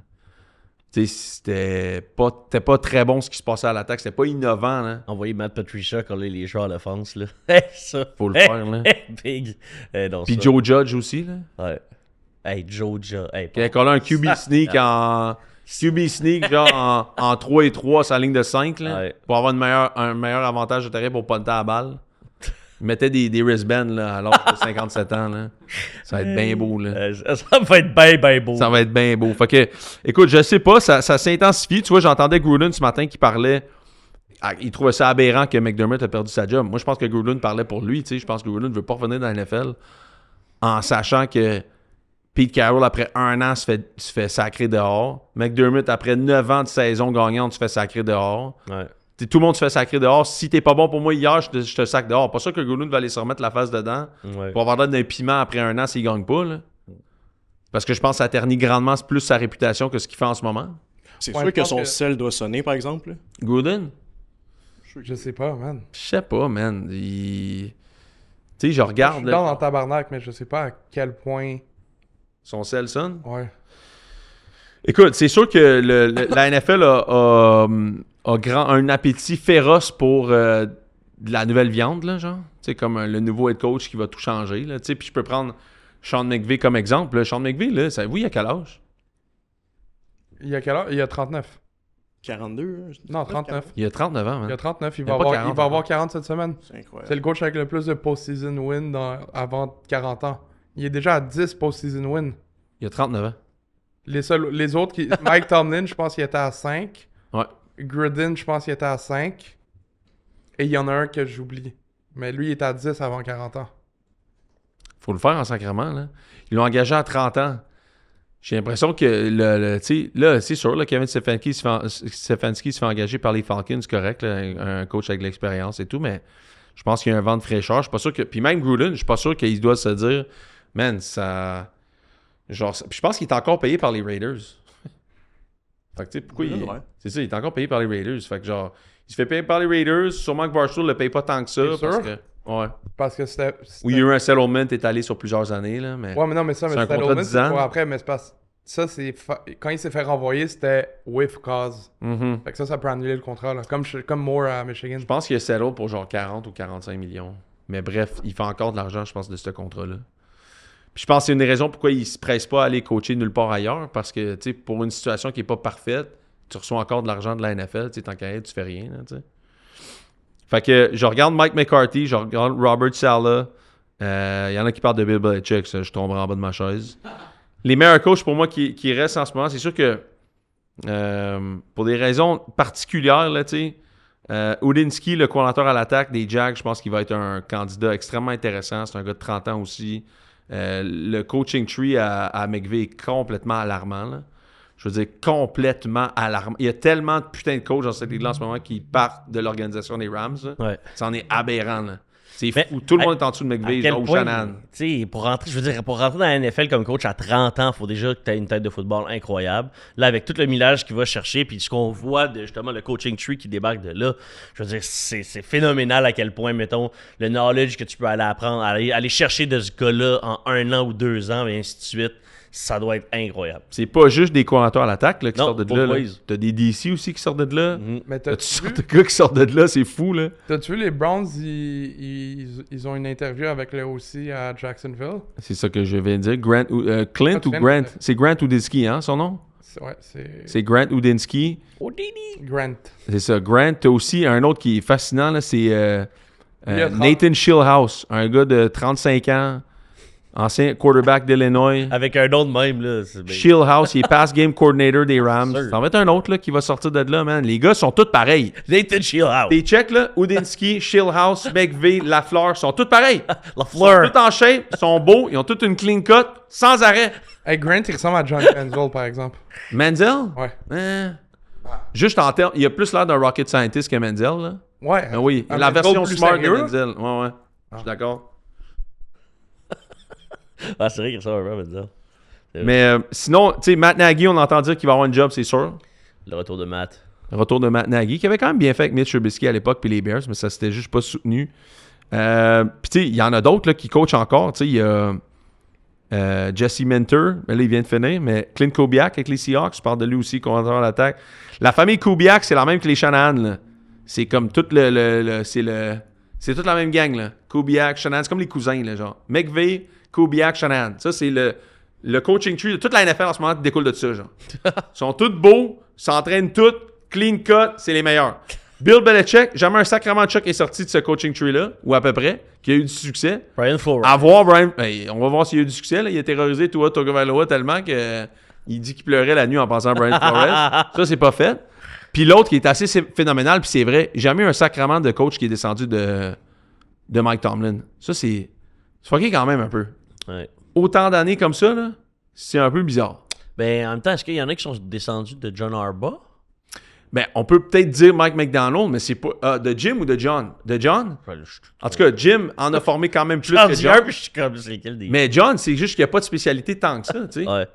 Tu sais, c'était pas très bon ce qui se passait à l'attaque. C'était pas innovant, là. Envoyer Matt Patricia coller les joueurs à l'offense, là. Ça. Faut le faire, là. Big. Non, Puis ça. Joe Judge aussi, là. Ouais. Hey, Joe Judge. Hey, Qui a collé un QB sneak en... QB sneak, genre en 3 et 3 sur la ligne de 5, là, Ouais. pour avoir un meilleur avantage de terrain pour punter à la balle. Il mettait des wristbands là, à l'âge de 57 ans. Là. Ça va être bien beau. Là. Ça va être bien beau. Ça va être bien beau. Fait que, écoute, je sais pas, ça s'intensifie. Tu vois, j'entendais Gruden ce matin qui parlait. Il trouvait ça aberrant que McDermott a perdu sa job. Moi, je pense que Gruden parlait pour lui. Je pense que Gruden ne veut pas revenir dans la NFL en sachant que Pete Carroll, après 1 an, se fait sacrer dehors. McDermott, après 9 ans de saison gagnante, se fait sacrer dehors. Ouais. Tout le monde se fait sacrer dehors. Si t'es pas bon pour moi hier, je te sac dehors. Pas sûr que Gruden va aller se remettre la face dedans Ouais. pour avoir l'air d'un piment après 1 an s'il gagne pas. Là. Parce que je pense que ça ternit grandement plus sa réputation que ce qu'il fait en ce moment. C'est Ouais, sûr je que pense son que- sel doit sonner, par exemple. là. Gruden? Je sais pas, man. Je sais pas, man. Tu sais, je Je regarde suis là, dans tabarnak, mais je sais pas à quel point. son sel sonne. Ouais. Écoute, c'est sûr que la NFL a un appétit féroce pour de la nouvelle viande, là, genre. Tu sais, comme le nouveau head coach qui va tout changer, là. Tu sais, puis je peux prendre Sean McVay comme exemple. Là. Sean McVay, là, vous, il a quel âge? Il y a quel âge? Il y a 39. 42. hein? Non, 39. Il a 39 ans, man. Il y a 39. Il Il y a va pas avoir, 40, il va avoir 40 cette semaine. C'est incroyable. C'est le coach avec le plus de post-season win avant 40 ans. Il est déjà à 10 post-season win. Il a 39 ans. Les autres, Mike Tomlin, je pense qu'il était à 5. Ouais. Gruden, je pense qu'il était à 5. Et il y en a un que j'oublie. Mais lui, il est à 10 avant 40 ans. Faut le faire en sacrement, là. Ils l'ont engagé à 30 ans. J'ai l'impression que, tu sais, là, c'est sûr, là, Kevin Stefanski se fait engager par les Falcons, c'est correct, là, un coach avec de l'expérience et tout, mais je pense qu'il y a un vent de fraîcheur. Je suis pas sûr que... Puis même Gruden, je suis pas sûr qu'il doit se dire, man, ça... Genre, puis je pense qu'il est encore payé par les Raiders. Fait que, tu sais, pourquoi il... Ouais. C'est ça, il est encore payé par les Raiders. Fait que, genre, il se fait payer par les Raiders, sûrement que Barstool le paye pas tant que ça. T'es Parce sûr? que... Ouais. Parce que c'était. Ou il y a eu un settlement étalé sur plusieurs années, là, mais... Ouais, mais non, mais ça, C'est mais un contrat de 10 ans. pour après, mais c'est parce. Ça, c'est. Quand il s'est fait renvoyer, c'était with cause. Mhm. Fait que ça peut annuler le contrat, là. Comme Moore à Michigan. Je pense qu'il a settle pour genre 40 ou 45 millions. Mais bref, il fait encore de l'argent, je pense, de ce contrat-là. Puis je pense que c'est une des raisons pourquoi il se presse pas à aller coacher nulle part ailleurs. Parce que, tu sais, pour une situation qui est pas parfaite, tu reçois encore de l'argent de la NFL. Tu sais, tant qu'à être, tu fais rien, là, tu sais. Fait que je regarde Mike McCarthy, je regarde Robert Saleh. Il y en a qui parlent de Bill Belichick, ça, je tomberai en bas de ma chaise. Les meilleurs coachs pour moi qui restent en ce moment, c'est sûr que pour des raisons particulières, là, tu sais, Udinski, le coordinateur à l'attaque des Jags, je pense qu'il va être un candidat extrêmement intéressant. C'est un gars de 30 ans aussi. Le coaching tree à McVay est complètement alarmant, là. Je veux dire, complètement alarmant. Il y a tellement de putains de coachs dans cette ligue-là en ce moment qui partent de l'organisation des Rams. Là. Ouais. C'en est aberrant, là. C'est Mais fou. Tout le à- monde est en dessous de À McVay, quel genre point, Shanahan. tu sais, pour rentrer dans la NFL comme coach à 30 ans, il faut déjà que tu aies une tête de football incroyable. Là, avec tout le millage qu'il va chercher, puis ce qu'on voit de justement le coaching tree qui débarque de là, je veux dire, c'est phénoménal à quel point, mettons, le knowledge que tu peux aller apprendre, aller chercher de ce gars-là en 1 an ou 2 ans, et ainsi de suite, ça doit être incroyable. C'est pas juste des coordinateurs à l'attaque là, qui Non, sortent de both là. Là. ways. T'as des DC aussi qui sortent de là. Mais T'as toutes t'as-tu sortes vu, de gars qui sortent de là, c'est fou, là. t'as-tu vu les Browns, ils ont une interview avec le OC à Jacksonville? C'est ça que je viens de dire. Clint ou Clint, Grant? C'est Grant Udinski, hein, son nom? Ouais, c'est C'est Grant Udinski. Grant. C'est ça. Grant, t'as aussi un autre qui est fascinant, là, c'est Il a 30. Nathan Shieldhouse, un gars de 35 ans, ancien quarterback d'Illinois. Avec un nom de même, là. c'est bien. Shieldhouse, il est pass game coordinator des Rams. Sûr. Ça va être un autre là, qui va sortir de là, man. Les gars sont tous pareils. Nathan Shieldhouse. T'es check, là, Udinski, Shieldhouse, McVay, Lafleur, sont tous pareils. La Ils sont fleur. tous en shape, ils sont beaux, ils ont toute une clean cut, sans arrêt. Hey, Grant, il ressemble à John Manziel, par exemple. Menzel? Ouais. Juste en termes, il a plus l'air d'un rocket scientist que Menzel, là. Ouais. Ah oui, Un la Manziel version plus smart sérieux, de Menzel. Ouais, je suis d'accord. Ah, c'est vrai qu'il ressemble un peu à Menzel. Mais sinon, tu sais, Matt Nagy, on entend dire qu'il va avoir un job, c'est sûr. Le retour de Matt. Le retour de Matt Nagy, qui avait quand même bien fait avec Mitch Trubisky à l'époque, puis les Bears, mais ça s'était juste pas soutenu. Puis tu sais, il y en a d'autres là, qui coachent encore. Tu sais, il y a Jesse Minter, mais là, il vient de finir, mais Clint Kubiak avec les Seahawks, je parle de lui aussi, coordinateur à l'attaque. La famille Kubiak, c'est la même que les Shanahan, là. C'est comme tout c'est toute la même gang, là. Kubiak, Shanahan, c'est comme les cousins, là, genre. McVay, Kubiak, Shanahan. Ça, c'est le coaching tree de toute la NFL en ce moment découle de ça, genre. Ils sont tous beaux, s'entraînent tous, clean cut, c'est les meilleurs. Bill Belichick, jamais un sacrement de choc est sorti de ce coaching tree-là, ou à peu près, qui a eu du succès. Brian Flores. À voir Brian... Hey, on va voir s'il y a eu du succès, là. Il a terrorisé Tua Tagovailoa tellement que il dit qu'il pleurait la nuit en pensant à Brian Flores. Ça, c'est pas fait. Puis l'autre qui est assez phénoménal, puis c'est vrai, jamais eu un sacrement de coach qui est descendu de Mike Tomlin. Ça, c'est fucké quand même un peu. Ouais. Autant d'années comme ça, là, c'est un peu bizarre. Ben, en même temps, est-ce qu'il y en a qui sont descendus de John Harbaugh? Ben, on peut peut-être dire Mike McDonald, mais c'est pas... de Jim ou de John? De John? En tout cas, Jim en a formé quand même plus que John. Puis je suis comme, c'est lequel des... Mais John, c'est juste qu'il n'y a pas de spécialité tant que ça, tu sais. Ouais.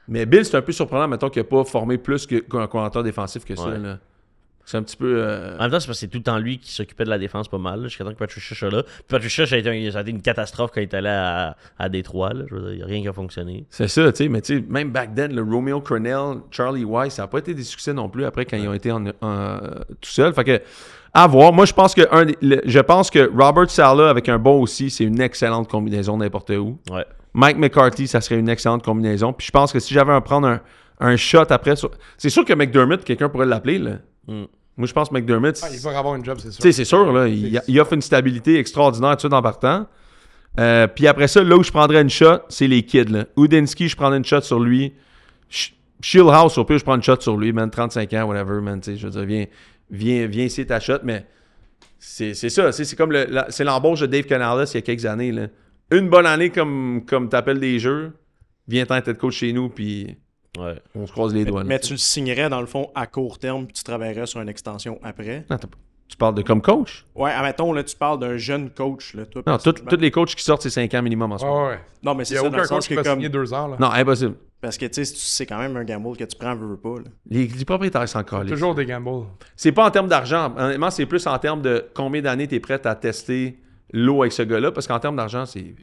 Mais Bill, c'est un peu surprenant, mettons, qu'il n'a pas formé plus qu'un coordinateur défensif que ça, Ouais. là. C'est un petit peu... En même temps, c'est parce que c'est tout le temps lui qui s'occupait de la défense pas mal. Jusqu'à temps que Patricia soit là. Puis Patricia, ça a été une catastrophe quand il est allé à Détroit. Là. Je veux dire, il n'y a rien qui a fonctionné. C'est ça, tu sais. Mais tu sais, même back then, le Romeo Crennel, Charlie Weiss, ça n'a pas été des succès non plus après quand ils ont été tout seuls. Fait que, à voir. Moi, je pense que Robert Saleh avec un bon aussi, c'est une excellente combinaison n'importe où. Ouais. Mike McCarthy, ça serait une excellente combinaison. Puis je pense que si j'avais à prendre un shot après... C'est sûr que McDermott, quelqu'un pourrait l'appeler, là. Moi, je pense que McDermott... Ah, il va avoir une job, c'est sûr. Tu sais, c'est sûr, là. Il offre une stabilité extraordinaire tout de suite en partant. Puis après ça, là où je prendrais une shot, c'est les kids, là. Udinski, je prendrais une shot sur lui. Shieldhouse, au pire, je prends une shot sur lui, man. 35 ans, whatever, man. Tu sais, je veux dire, viens essayer ta shot, mais c'est ça. C'est comme c'est l'embauche de Dave Canales il y a quelques années, là. Une bonne année comme t'appelles des jeux, viens-t'en être coach chez nous, puis Ouais. on se croise les doigts. Mais tu le signerais dans le fond à court terme, puis tu travaillerais sur une extension après. Non, tu parles de comme coach? Ouais, admettons, là, tu parles d'un jeune coach. Là, toi, Non, personnellement. tous les coachs qui sortent, c'est 5 ans minimum en ce moment. Ouais. Non, mais Il c'est n'y a ça, dans aucun le sens coach qui que va comme... signer 2 ans. Là. Non, impossible. Parce que tu sais, c'est quand même un gamble que tu prends, veux pas. Là. Les propriétaires s'en calent. Toujours des gambles. C'est pas en termes d'argent. Honnêtement, c'est plus en termes de combien d'années tu es prêt à tester l'eau avec ce gars-là. Parce qu'en termes d'argent, c'est...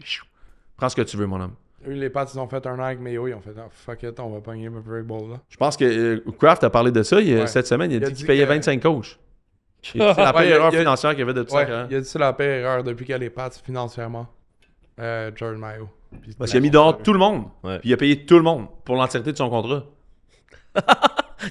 Prends ce que tu veux, mon homme. Eux, les Pats, ils ont fait un an avec Mayo. Ils ont fait fuck it, on va pogner un Very Bowl. Là. Je pense que Kraft a parlé de ça Ouais. cette semaine. Il a Il a dit dit qu'il payait que- 25 coachs. C'est la pire Ouais, erreur il a- financière qu'il y avait de tout Ouais, ça. il a dit c'est la pire erreur depuis qu'il y a les Pats financièrement. Jordan Mayo. Puis Parce qu'il a mis dehors tout le monde. Ouais. Puis il a payé tout le monde pour l'entièreté de son contrat.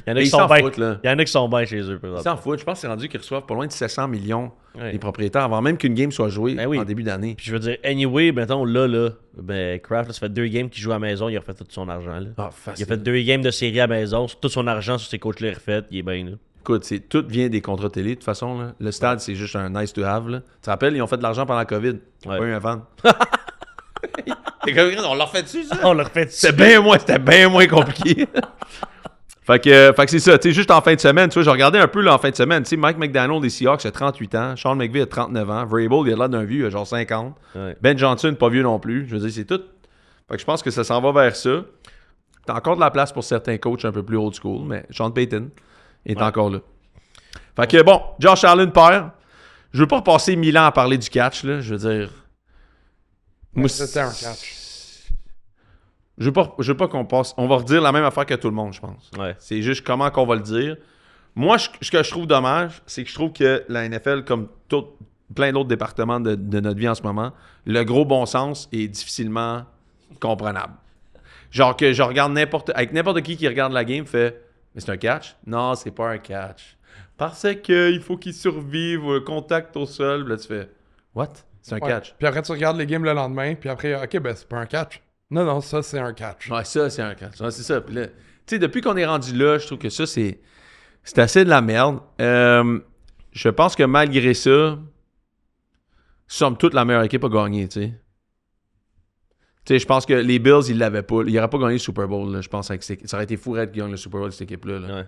Il y en a Et qui ils sont s'en bien. foutent, là. Il y en a qui sont bien chez eux, par Ils exemple. s'en foutent. Je pense que c'est rendu qu'ils reçoivent pas loin de 700 millions Ouais. les propriétaires avant même qu'une game soit jouée Ben oui. en début d'année. Puis je veux dire, anyway, mettons, là, ben, Kraft, là, ça fait 2 games qu'il joue à la maison, il a refait tout son argent, là. Ah, Il facile. a fait 2 games de série à la maison, tout son argent sur ses coachs les refait, il est bien, là. Écoute, tout vient des contrats télé, de toute façon. Là. Le stade, c'est juste un nice to have. Là. Tu te rappelles, ils ont fait de l'argent pendant la COVID. Ouais. Pas eu un fan. On leur fait dessus, ça? On le refait C'était bien moins compliqué. fait que c'est ça. Tu sais, juste en fin de semaine, tu vois, j'ai regardé un peu là, en fin de semaine. Tu sais, Mike McDonald des Seahawks a 38 ans. Sean McVay a 39 ans. Vrabel, il a l'air d'un vieux, il a genre 50. Ouais. Ben Johnson, pas vieux non plus. Je veux dire, c'est tout. Fait que je pense que ça s'en va vers ça. T'as encore de la place pour certains coachs un peu plus old school, mais Sean Payton est encore là. Fait que bon, Josh Allen perd. Je veux pas repasser 1000 ans à parler du catch, là. Je veux dire. Moi, C'était un catch. Je veux pas qu'on passe. On va redire la même affaire que tout le monde, je pense. Ouais. C'est juste comment qu'on va le dire. Moi, ce que je trouve dommage, c'est que je trouve que la NFL, comme plein d'autres départements de notre vie en ce moment, le gros bon sens est difficilement comprenable. Genre que je regarde avec n'importe qui regarde la game fait « Mais c'est un catch? » Non, c'est pas un catch. Parce qu'il faut qu'il survive au contact au sol. Puis là, tu fais « What? C'est un Ouais. catch. » Puis après, tu regardes les games le lendemain. Puis après, ok, ben c'est pas un catch. Non, ça, c'est un catch. Ouais, ça, c'est un catch. Ouais, c'est ça. Puis là, tu sais, depuis qu'on est rendu là, je trouve que ça, c'est assez de la merde. Je pense que malgré ça, somme toute, la meilleure équipe a gagné, tu sais. Tu sais, je pense que les Bills, ils l'avaient pas. Ils n'auraient pas gagné le Super Bowl, là, je pense. Ça aurait été fou de gagner le Super Bowl de cette équipe-là. Là. Ouais.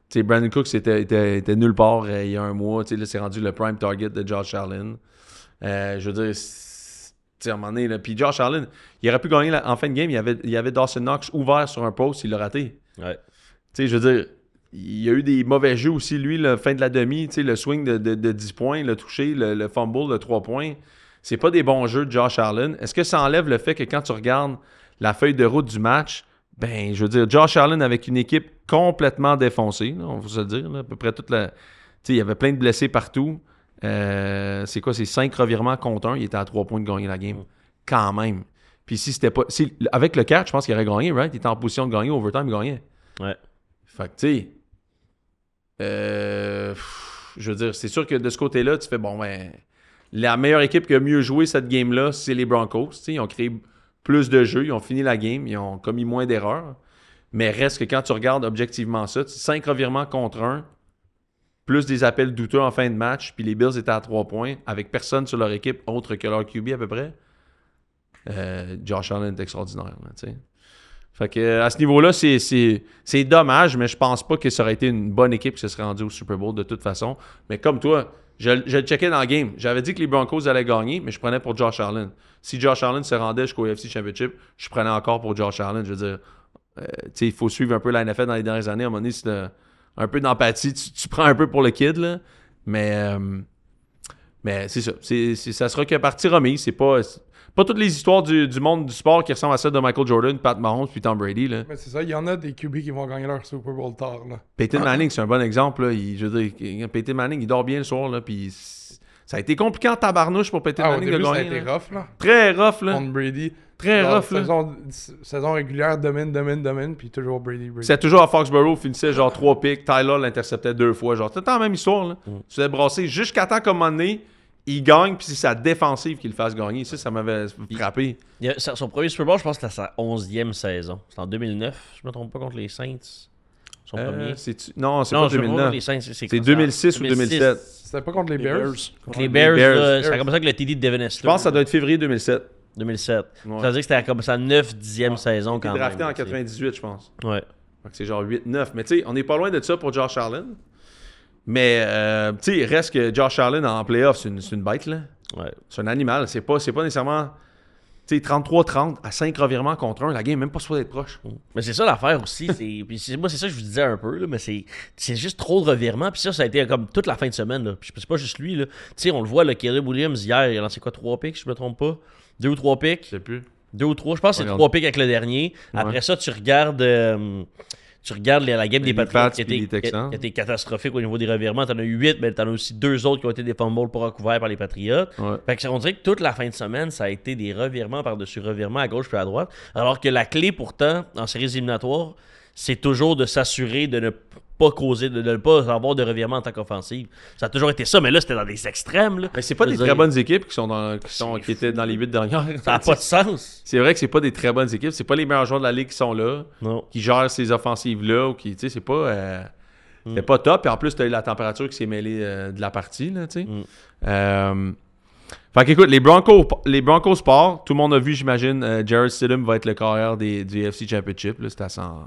Tu sais, Brandon Cooks était nulle part il y a un mois. Tu sais, là, c'est rendu le prime target de Josh Allen. Je veux dire, tu sais, à un moment donné, là, puis Josh Allen, il aurait pu gagner en fin de game. Il y avait Dawson Knox ouvert sur un post, il l'a raté. Ouais. Tu sais, je veux dire, il y a eu des mauvais jeux aussi, lui, la fin de la demi, tu sais, le swing de 10 points, le toucher, le fumble de 3 points. C'est pas des bons jeux de Josh Allen. Est-ce que ça enlève le fait que quand tu regardes la feuille de route du match, ben, je veux dire, Josh Allen avec une équipe complètement défoncée, là, on va se le dire, là, à peu près toute la... Tu sais, il y avait plein de blessés partout. C'est quoi, c'est 5 revirements contre 1. Il était à 3 points de gagner la game. Quand même. Puis si c'était pas... avec le catch, je pense qu'il aurait gagné, right? Il était en position de gagner, overtime, il gagnait. Ouais. Fait que, tu sais... je veux dire, c'est sûr que de ce côté-là, tu fais, bon, ben... La meilleure équipe qui a mieux joué cette game-là, c'est les Broncos. Tu sais, ils ont créé plus de jeux, ils ont fini la game, ils ont commis moins d'erreurs. Mais reste que quand tu regardes objectivement ça, 5 revirements contre 1, plus des appels douteux en fin de match, puis les Bills étaient à 3 points, avec personne sur leur équipe autre que leur QB à peu près. Josh Allen est extraordinaire, là, tu sais. Fait que à ce niveau-là, c'est dommage, mais je pense pas que ça aurait été une bonne équipe qui se serait rendue au Super Bowl de toute façon. Mais comme toi, je le checkais dans le game. J'avais dit que les Broncos allaient gagner, mais je prenais pour Josh Allen. Si Josh Allen se rendait jusqu'au AFC Championship, je prenais encore pour Josh Allen. Je veux dire, il faut suivre un peu la NFL dans les dernières années. À un moment donné, c'est un peu d'empathie. Tu prends un peu pour le kid, là. Mais c'est ça. Ça sera que partie remise. C'est pas toutes les histoires du monde du sport qui ressemblent à celle de Michael Jordan, Pat Mahomes puis Tom Brady, là. Mais c'est ça, il y en a des QB qui vont gagner leur Super Bowl tard, là. Peyton Manning, c'est un bon exemple, là. Je veux dire, Peyton Manning, il dort bien le soir, là, puis ça a été compliqué en tabarnouche pour Peyton Au Manning de début, ça a gagner. été rough, là. Très rough, là. Contre Brady. Très Genre, rough, là. saison régulière, domine, puis toujours Brady. C'est toujours à Foxborough, finissait genre 3 picks. Tyler l'interceptait 2 fois. Genre, c'était la même histoire, là. Tu l'as brassé jusqu'à temps qu'à un moment donné, il gagne, puis c'est sa défensive qui le fasse gagner. Ça m'avait frappé. Son premier Super Bowl, je pense que c'était sa 11e saison. C'était en 2009, je me trompe pas, contre les Saints. Son premier. Non, c'est pas 2009. Les Saints, C'est 2006 ou 2007. C'était pas contre les Bears? Contre les Bears, là, ça a commencé avec le TD de Devin Hester. Je pense que ça doit être février 2007. 2007. Ouais. Ça veut dire que c'était comme sa 9-10e saison quand Il même. est drafté en tu sais. 98, je pense. Ouais. Fait que c'est genre 8-9. Mais tu sais, on n'est pas loin de ça pour Josh Allen. Mais tu sais, reste que Josh Allen en playoff, c'est une bête, là. Ouais. C'est un animal. C'est pas nécessairement... Tu sais, 33-30 à 5 revirements contre 1. La game n'est même pas supposée être proche. Mais c'est ça l'affaire aussi. Moi, c'est ça que je vous disais un peu, là, mais c'est juste trop de revirements. Puis ça a été comme toute la fin de semaine. Là. Puis c'est pas juste lui. Tu sais, on le voit, là, Caleb Williams, hier, il a lancé quoi, 3 picks, si je me trompe pas? 2 ou 3 picks? Je sais plus. 2 ou 3, je pense que c'est 3 picks avec le dernier. Après ça, tu regardes la game des Patriots qui a été catastrophique au niveau des revirements. T'en as eu 8, mais t'en as aussi 2 autres qui ont été des fumbles pas recouverts par les Patriots. Ouais. Fait que on dirait que toute la fin de semaine, ça a été des revirements par-dessus revirements à gauche puis à droite. Alors que la clé, pourtant, en séries éliminatoires, c'est toujours de s'assurer de ne pas causer, de ne pas avoir de revirement en tant qu'offensive. Ça a toujours été ça, mais là, c'était dans des extrêmes. Là. Mais c'est pas des très bonnes équipes qui étaient dans les 8 dernières. Ça n'a pas de sens. C'est vrai que c'est pas des très bonnes équipes. C'est pas les meilleurs joueurs de la ligue qui sont là, Non. qui gèrent ces offensives-là, ou qui, tu sais, c'est pas... c'était pas top. Et en plus, t'as eu la température qui s'est mêlée de la partie, là, tu sais. Fait qu'écoute, les Broncos partent. Tout le monde a vu, j'imagine, Jarrett Stidham va être le carrière du AFC Championship. Là, c'est à 100...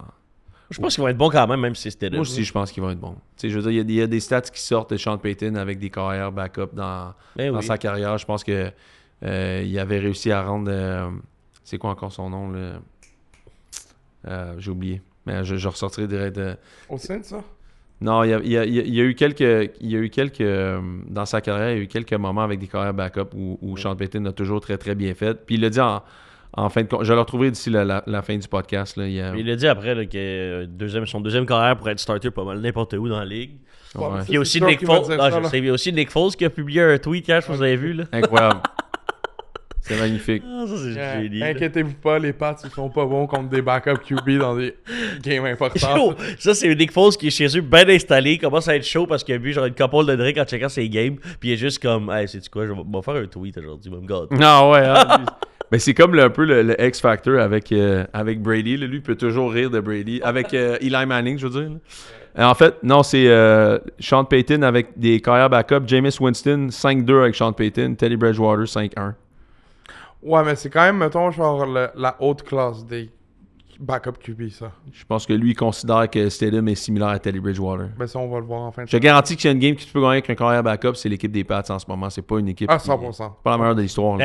Je pense qu'ils vont être bons quand même si c'était là. Moi aussi, je pense qu'ils vont être bons. Tu sais, je veux dire, il y a des stats qui sortent de Sean Payton avec des carrières backup dans sa carrière. Je pense que il avait réussi à rendre... c'est quoi encore son nom, là? J'ai oublié. Mais je ressortirai direct de... Au sein de ça? Non, il y a eu quelques dans sa carrière, il y a eu quelques moments avec des carrières backup où Sean Payton a toujours très très bien fait. Puis il l'a dit en fin de compte, je vais le retrouver d'ici la fin du podcast. Là, il a dit après là, que son deuxième carrière pourrait être starter pas mal n'importe où dans la ligue. Ouais. Il y a aussi Nick Foles. Il y a aussi Nick Foles qui a publié un tweet hier, je vous avez vu. Là. Incroyable. C'est magnifique. Ah, ça, c'est génial. Inquiétez-vous pas, les Pats, ils sont pas bons contre des backup QB dans des games importants. Ça, c'est Nick Foles qui est chez eux, bien installé, il commence à être chaud parce qu'il a vu genre une couple de drinks en checkant ses games, puis il est juste comme, hey, sais-tu quoi, je vais faire un tweet aujourd'hui, même God. Non, ouais. Hein, mais c'est comme un peu le X-Factor avec Brady. Là. Lui, il peut toujours rire de Brady. Avec Eli Manning, je veux dire. En fait, non, c'est Sean Payton avec des carrières backup. Jameis Winston, 5-2 avec Sean Payton. Teddy Bridgewater, 5-1. Ouais, mais c'est quand même, mettons, genre la haute classe des backup QB, ça. Je pense que lui, il considère que Stidham est similaire à Teddy Bridgewater. Ben ça, on va le voir en fin de Je te garantis que s'il y a une game que tu peux gagner avec un carrière backup, c'est l'équipe des Pats en ce moment. C'est pas une équipe... Ah, 100%. C'est pas la meilleure de l'histoire. Là.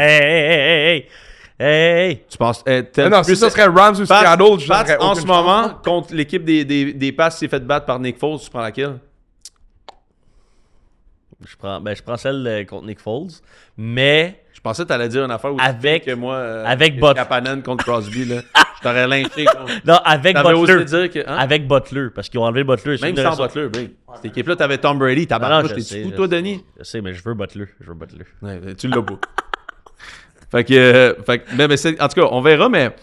Hey! Tu penses... non, si ça serait Rams ou Seattle, je Pats, n'aurais en aucune ce moment, chance. contre l'équipe des Pats qui s'est fait battre par Nick Foles, tu prends laquelle? Je prends celle contre Nick Foles, mais... Je pensais que t'allais dire une affaire où avec, que moi, avec Butler. Kapanen contre Crosby, là, je t'aurais lynché. Non, avec T'avais Butler. osé dire que... Hein? Avec Butler, parce qu'ils ont enlevé Butler. Même sans Butler, oui. Cette équipe-là, t'avais Tom Brady, t'as Non, t'es fou, toi, Denis? Je sais, mais je veux Butler. Ouais, tu l'as pas. Fait que en tout cas, on verra, mais...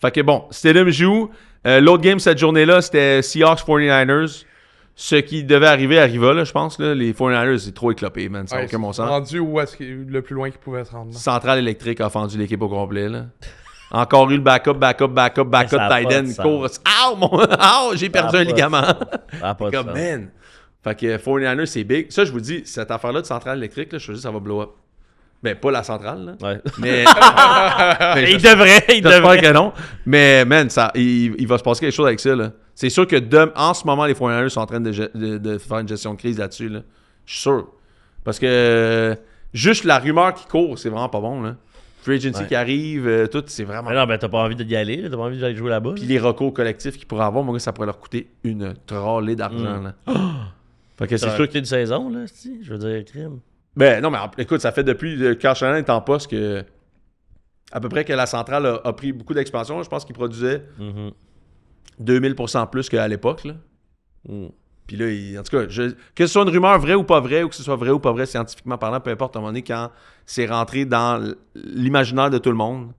Fait que bon, Stidham joue. L'autre game cette journée-là, c'était Seahawks 49ers. Ce qui devait arriva, là, je pense. Là. Les 49ers, c'est trop éclopé, man. Ça n'a aucun bon sens. Rendu où est-ce le plus loin qu'ils pouvaient se rendre. Là. Centrale électrique a fendu l'équipe au complet, là. Encore eu le backup, tight end, court. J'ai perdu un ligament. Comme, man. Fait que 49ers, c'est big. Ça, je vous dis, cette affaire-là de centrale électrique, là, je te dis, ça va blow up. Ben, pas la centrale, là. Ouais. Mais. Il devrait. J'espère que non. Mais, man, il va se passer quelque chose avec ça, là. C'est sûr que en ce moment, les 49ers sont en train de faire une gestion de crise là-dessus, là. Je suis sûr. Parce que juste la rumeur qui court, c'est vraiment pas bon, là. Free agency qui arrive, tout, c'est vraiment... Mais non, ben t'as pas envie d'y aller, t'as pas envie d'aller jouer là-bas. Puis les recours collectifs qu'ils pourraient avoir, moi, ça pourrait leur coûter une trollée d'argent, là. Fait que c'est sûr une saison, là, je veux dire, crime. Ben non, mais écoute, ça fait depuis que Carl Shanahan est en poste que à peu près que la centrale a pris beaucoup d'expansion. Je pense qu'il produisait 2000% plus qu'à l'époque, là. Puis là, en tout cas, que ce soit une rumeur vraie ou pas vraie, ou que ce soit vrai ou pas vrai scientifiquement parlant, peu importe, à un moment donné, quand c'est rentré dans l'imaginaire de tout le monde,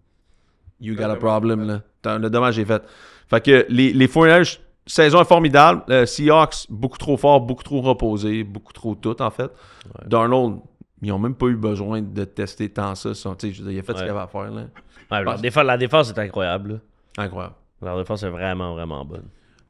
you got a problem, là. Le dommage est fait. Fait que les 49ers, saison est formidable. Seahawks, beaucoup trop fort, beaucoup trop reposé, beaucoup trop tout, en fait. Ouais. Darnold, ils n'ont même pas eu besoin de tester tant ça. Il a fait ce qu'il avait à faire, là. Ouais, la défense est incroyable, là. Incroyable. La défense est vraiment, vraiment bonne.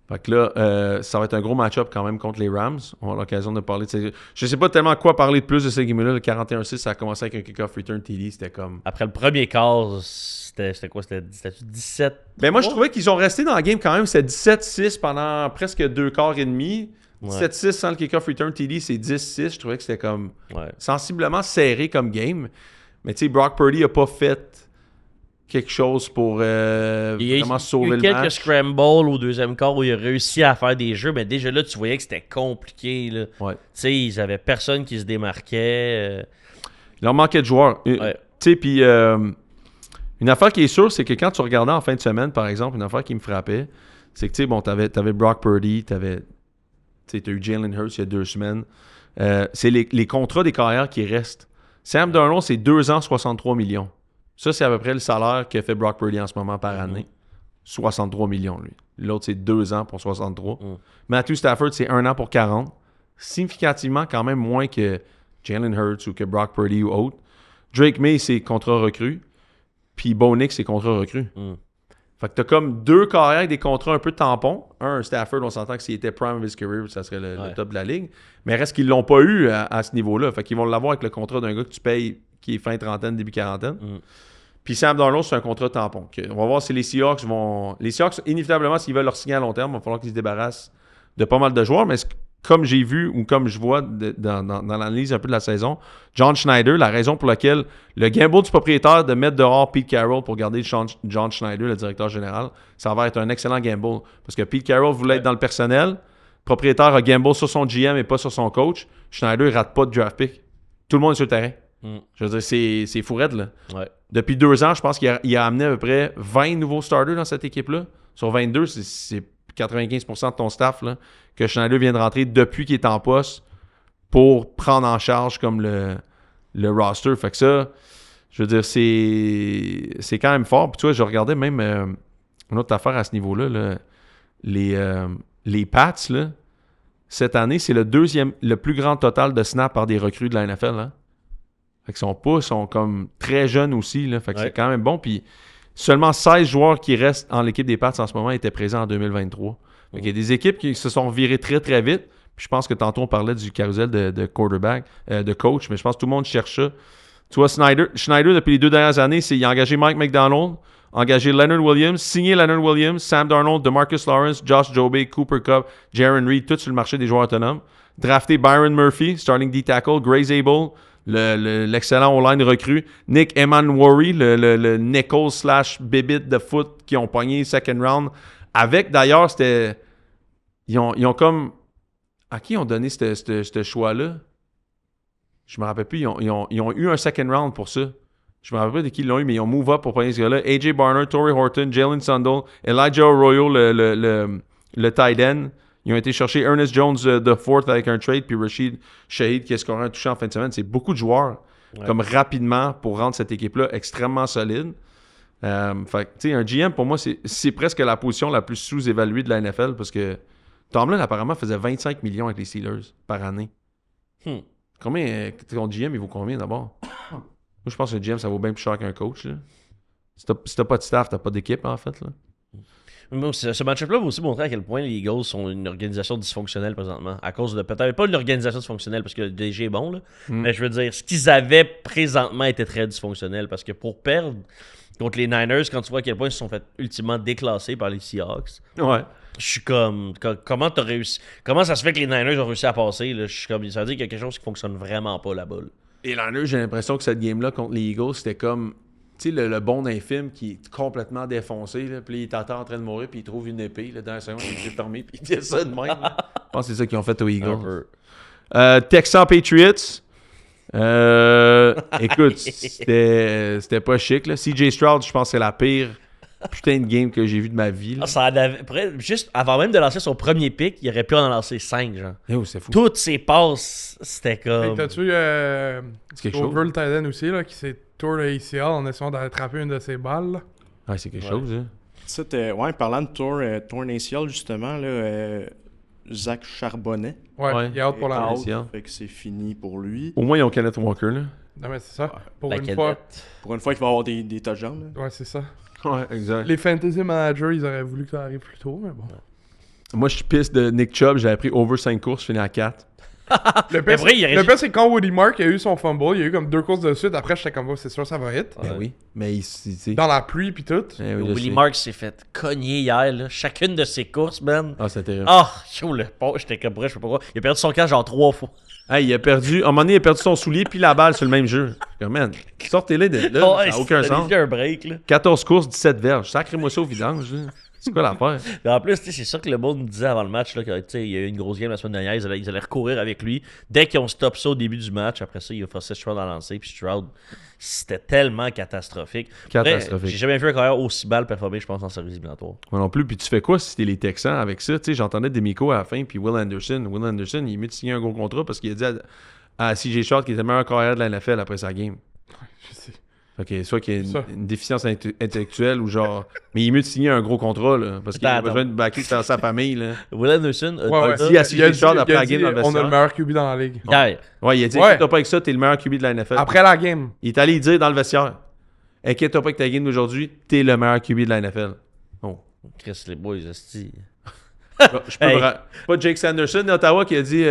Fait que là, ça va être un gros match-up quand même contre les Rams. On a l'occasion de parler de ces... Je sais pas tellement quoi parler de plus de ces games-là. Le 41-6, ça a commencé avec un kick-off return TD. C'était comme... Après le premier quart, c'était quoi? C'était 17? Ben moi, je trouvais qu'ils ont resté dans la game quand même. C'était 17-6 pendant presque 2 quarts et demi. 17-6 sans le kick-off return TD, c'est 10-6. Je trouvais que c'était comme sensiblement serré comme game. Mais tu sais, Brock Purdy a pas fait quelque chose pour vraiment sauver le match. Il y a eu quelques scrambles au deuxième quart où il a réussi à faire des jeux, mais déjà là, tu voyais que c'était compliqué. Là. Ouais. Tu sais, ils avaient personne qui se démarquait. Il leur manquait de joueurs. Tu sais, puis une affaire qui est sûre, c'est que quand tu regardais en fin de semaine, par exemple, une affaire qui me frappait, c'est que tu sais, bon, t'avais Brock Purdy, t'as eu Jalen Hurts il y a 2 semaines. C'est les contrats des carrières qui restent. Sam Darnold, c'est 2 ans, 63 millions. Ça, c'est à peu près le salaire que fait Brock Purdy en ce moment par année. 63 millions, lui. L'autre, c'est 2 ans pour 63. Matthew Stafford, c'est 1 an pour 40. Significativement, quand même moins que Jalen Hurts ou que Brock Purdy ou autre. Drake May, c'est contrat recru. Puis Bo Nix, c'est contrat recru. Fait que t'as comme 2 carrières avec des contrats un peu tampons. Un, Stafford, on s'entend que s'il était prime of his career, ça serait le top de la ligue. Mais reste qu'ils l'ont pas eu à ce niveau-là. Fait qu'ils vont l'avoir avec le contrat d'un gars que tu payes qui est fin trentaine, début quarantaine. Puis Sam Darnold, c'est un contrat tampon. On va voir si les Seahawks vont... Les Seahawks, inévitablement, s'ils veulent leur signer à long terme, il va falloir qu'ils se débarrassent de pas mal de joueurs. Mais comme j'ai vu ou comme je vois dans l'analyse un peu de la saison, John Schneider, la raison pour laquelle le gamble du propriétaire de mettre dehors Pete Carroll pour garder John Schneider, le directeur général, ça va être un excellent gamble. Parce que Pete Carroll voulait être dans le personnel. Le propriétaire a gamble sur son GM et pas sur son coach. Schneider, il rate pas de draft pick. Tout le monde est sur le terrain. Je veux dire, c'est fou raide, là. Ouais. Depuis 2 ans, je pense qu'il a amené à peu près 20 nouveaux starters dans cette équipe-là. Sur 22, c'est 95% de ton staff là, que Schneider vient de rentrer depuis qu'il est en poste pour prendre en charge comme le roster. Fait que ça, je veux dire, c'est quand même fort. Puis tu vois, je regardais même une autre affaire à ce niveau-là. Là, les Pats, là, cette année, c'est le plus grand total de snaps par des recrues de la NFL. Hein? Fait que sont comme très jeunes aussi. Là, fait que c'est quand même bon. Puis seulement 16 joueurs qui restent en l'équipe des Pats en ce moment étaient présents en 2023. Fait qu'il y a des équipes qui se sont virées très très vite. Puis je pense que tantôt on parlait du carrousel de quarterback, de coach, mais je pense que tout le monde cherche ça. Tu vois, Schneider depuis les 2 dernières années, il a engagé Mike McDonald, engagé Leonard Williams, signé Leonard Williams, Sam Darnold, DeMarcus Lawrence, Josh Jobe, Cooper Kupp, Jaron Reed, tout sur le marché des joueurs autonomes. Drafté Byron Murphy, starting D-tackle, Grace Abel, l'excellent O-line recru, Nick Emanwari, le nickel / bibit de foot qui ont pogné second round. Avec, d'ailleurs, c'était... Ils ont comme... À qui ils ont donné ce choix-là? Je me rappelle plus. Ils ont eu un second round pour ça. Je me rappelle pas de qui ils l'ont eu, mais ils ont move up pour pogner ce gars-là. AJ Barner, Torrey Horton, Jalen Sundle, Elijah Arroyo, le tight end. Ils ont été chercher Ernest Jones de fourth avec un trade, puis Rashid Shaheed qui a scoré un touché en fin de semaine. C'est beaucoup de joueurs. comme rapidement pour rendre cette équipe-là extrêmement solide. Fait que, tu sais, un GM, pour moi, c'est presque la position la plus sous-évaluée de la NFL parce que Tomlin, apparemment, faisait 25 millions avec les Steelers par année. Combien, ton GM, il vaut combien d'abord? Moi, je pense que le GM, ça vaut bien plus cher qu'un coach. Là. Si t'as pas de staff, t'as pas d'équipe, en fait. Là. Mais ce match-up-là va aussi montrer à quel point les Eagles sont une organisation dysfonctionnelle présentement. À cause de peut-être pas une organisation dysfonctionnelle parce que le DG est bon, là, mais je veux dire, ce qu'ils avaient présentement était très dysfonctionnel parce que pour perdre contre les Niners, quand tu vois à quel point ils se sont fait ultimement déclasser par les Seahawks, Ouais. je suis comme, comment t'as réussi? Comment ça se fait que les Niners ont réussi à passer? Là? Je suis comme, ça veut dire qu'il y a quelque chose qui fonctionne vraiment pas là-bas. Là. Et Niners, j'ai l'impression que cette game-là contre les Eagles, c'était comme, tu sais, le bon d'un film qui est complètement défoncé, là, puis il est en train de mourir, puis il trouve une épée, là, dans la seconde, il est fermé, puis il dit ça de même. Là. Je pense que c'est ça qu'ils ont fait aux Eagles. Texans Patriots. Écoute, c'était pas chic, là. CJ Stroud, je pense que c'est la pire putain de game que j'ai vue de ma vie. Là. Ça en avait, juste avant même de lancer son premier pick, il aurait pu en lancer 5, genre. Oh, c'est fou. Toutes ses passes, c'était Hey, comme... t'as-tu C'est quelque chose. Over le tight end aussi, là, qui s'est tour le ACL en essayant d'attraper une de ses balles, là? Ouais, c'est quelque chose, hein. Ça, ouais, parlant de torn ACL, justement, là, Zach Charbonnet. Ouais, il est out pour la out. race. ACL. Fait que c'est fini pour lui. Au moins, ils ont Kenneth Walker, là. Non, mais c'est ça. Pour La une cadette. fois. Pour une fois qu'il va avoir des touchdowns. là. Ouais, c'est ça. Ouais, exact. Les fantasy managers, ils auraient voulu que ça arrive plus tôt, mais bon. Moi, je suis pisse de Nick Chubb. J'avais pris over 5 courses, je finis à 4. Le Mais vrai, il aurait- pire, c'est quand Woody Mark a eu son fumble, il y a eu comme 2 courses de suite. Après, j'étais comme, oh, c'est sûr, ça va hit. Ben oui. Mais il, tu sais. Dans la pluie, pis tout. Eh oui, je Willie sais. Marks s'est fait cogner hier, là. Chacune de ses courses, man. Ah, c'est terrible. Ah, yo, le pauvre, j'étais comme bref, je sais pas quoi. Il a perdu son casque genre 3 fois. Hey, il a perdu. À un moment donné, il a perdu son soulier puis la balle sur le même jeu. Comme, man, sortez-les de là. Ouais, Ça n'a aucun c'était sens. un break, là. 14 courses, 17 verges. Sacrez-moi ça au vidange. Là. C'est quoi l'affaire? Mais en plus, tu sais, c'est ça que le monde me disait avant le match, là, que, tu sais, il y a eu une grosse game la semaine dernière, ils allaient recourir avec lui. Dès qu'ils ont stop ça au début du match, après ça, il a forcé Stroud à lancer, puis Stroud, c'était tellement catastrophique. Catastrophique. J'ai jamais vu un carrière aussi mal performé, je pense, en séries éliminatoires. Moi non plus. Puis tu fais quoi si t'es les Texans avec ça? Tu sais, j'entendais Demico à la fin, puis Will Anderson. Will Anderson, il est mieux de signer un gros contrat parce qu'il a dit à CJ Stroud qu'il était le meilleur carrière de la NFL après sa game. Je sais. Fait que soit qu'il y Ça. a une déficience intellectuelle ou genre. Mais il est mieux de signer un gros contrat, là. Parce qu'il a Attends. besoin de backer sa famille, là. Will Anderson a Ouais, dit ouais. dit à CJ Stroud après il a la game dit, dans le on a vestiaire. le meilleur QB dans la ligue. hier. Ouais, il a dit, Ouais. inquiète-toi pas avec ça, t'es le meilleur QB de la NFL. Après la game. Il est allé dire dans le vestiaire, inquiète-toi pas avec ta game d'aujourd'hui, t'es le meilleur QB de la NFL. Oh. Chris, les boys, esti. Je peux Hey. Pas Jake Sanderson d'Ottawa qui a dit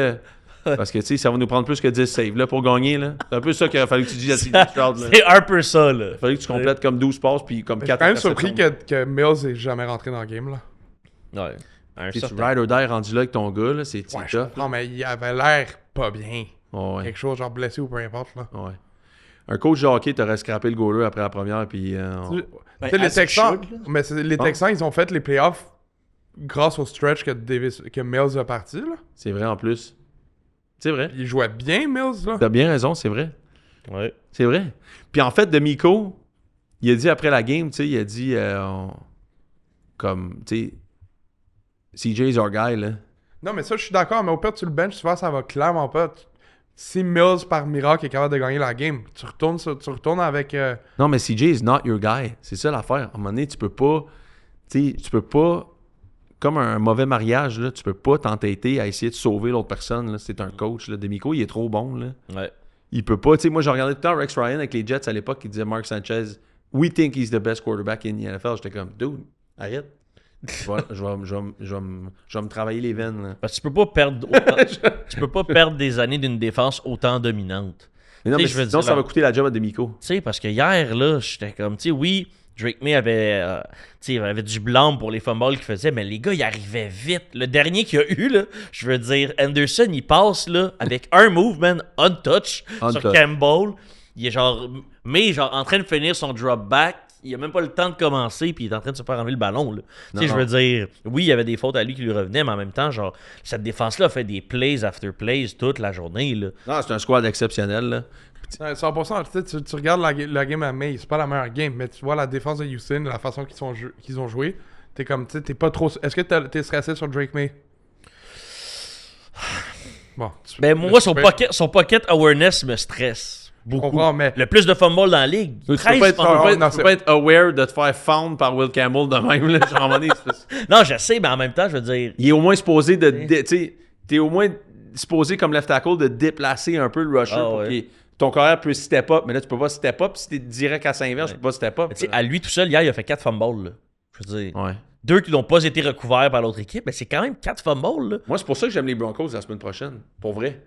parce que tu sais, ça va nous prendre plus que 10 saves là, pour gagner. Là. C'est un peu ça qu'il a fallu que tu dises à CJ Stroud. Là. C'est un peu ça, là. Il a fallu que tu complètes comme 12 passes puis comme Je suis 4 quand même surpris que Mills ait jamais rentré dans le game, là. Ouais. Un Tu certain- ride or die rendu là avec ton gars, là, c'est Ouais, tough. non, mais il avait l'air pas bien. Ouais. Quelque chose, genre blessé ou peu importe, là. Ouais. Un coach de hockey t'aurait scrappé le goaler après la première puis Tu Ben, sais, les Alex Texans, Shug, là. mais les Texans, ils ont fait les playoffs grâce au stretch que Mills a parti, là. c'est vrai en plus. C'est vrai. Il jouait bien, Mills, là. T'as bien raison, c'est vrai. Ouais. C'est vrai. Puis en fait, Demico, il a dit après la game, tu sais, il a dit comme, tu sais, CJ's our guy, là. Non, mais ça, je suis d'accord, mais au pire, tu le benches, souvent, ça va clairement pas. Si Mills, par miracle, est capable de gagner la game, tu retournes avec... Non, mais CJ is not your guy. C'est ça l'affaire. À un moment donné, tu peux pas, comme un mauvais mariage, là, tu peux pas t'entêter à essayer de sauver l'autre personne, là. C'est un coach, là. Demico, il est trop bon, là. Ouais. Il peut pas, tu sais, moi, j'ai regardé tout le temps Rex Ryan avec les Jets à l'époque, qui disait Mark Sanchez, we think he's the best quarterback in the NFL. J'étais comme, dude, arrête. Je vais me travailler les veines, là. Parce que tu peux pas perdre tu peux pas perdre des années d'une défense autant dominante. Mais non, Tu mais sais, je veux sinon, dire, ça là- va coûter la job à Demico. Tu sais, parce que hier, là, j'étais comme, tu sais, oui, Drake May avait, tu sais, il avait du blâme pour les fumbles qu'il faisait, mais les gars, ils arrivaient vite. Le dernier qu'il y a eu, là, je veux dire, Anderson, il passe, là, avec un move, man, untouch, sur Untouch. Campbell. Il est genre, mais genre, en train de finir son drop back. Il a même pas le temps de commencer, puis il est en train de se faire enlever le ballon, là. Tu sais, je non. veux dire, oui, il y avait des fautes à lui qui lui revenaient, mais en même temps, genre, cette défense-là fait des plays after plays toute la journée, là. Non, c'est un squad exceptionnel, là. 100%, tu sais, tu regardes la game à May, c'est pas la meilleure game, mais tu vois la défense de Houston, la façon qu'ils ont joué, t'es comme, tu sais, t'es pas trop... Est-ce que t'es stressé sur Drake May? Bon. Ben, moi, son pocket awareness me stresse. Je Beaucoup. comprends, mais Le plus de fumbles dans la ligue. Tu peux 13 pas être, fumbles. non, tu peux pas être aware de te faire found par Will Campbell de même. Là, genre, à un moment donné, Non, je sais, mais en même temps, je veux dire. il est au moins supposé de... Tu sais, t'es au moins supposé, comme left tackle, de déplacer un peu le rusher pour ouais. que ton carrière peut step up. Mais là, tu peux pas step up. Si t'es direct à 5 verges, tu peux pas step up. Tu sais, à lui tout seul, hier, il a fait 4 fumbles. Là. Je veux dire. Ouais. 2 qui n'ont pas été recouverts par l'autre équipe, mais c'est quand même 4 fumbles. Là. Moi, c'est pour ça que j'aime les Broncos la semaine prochaine. Pour vrai.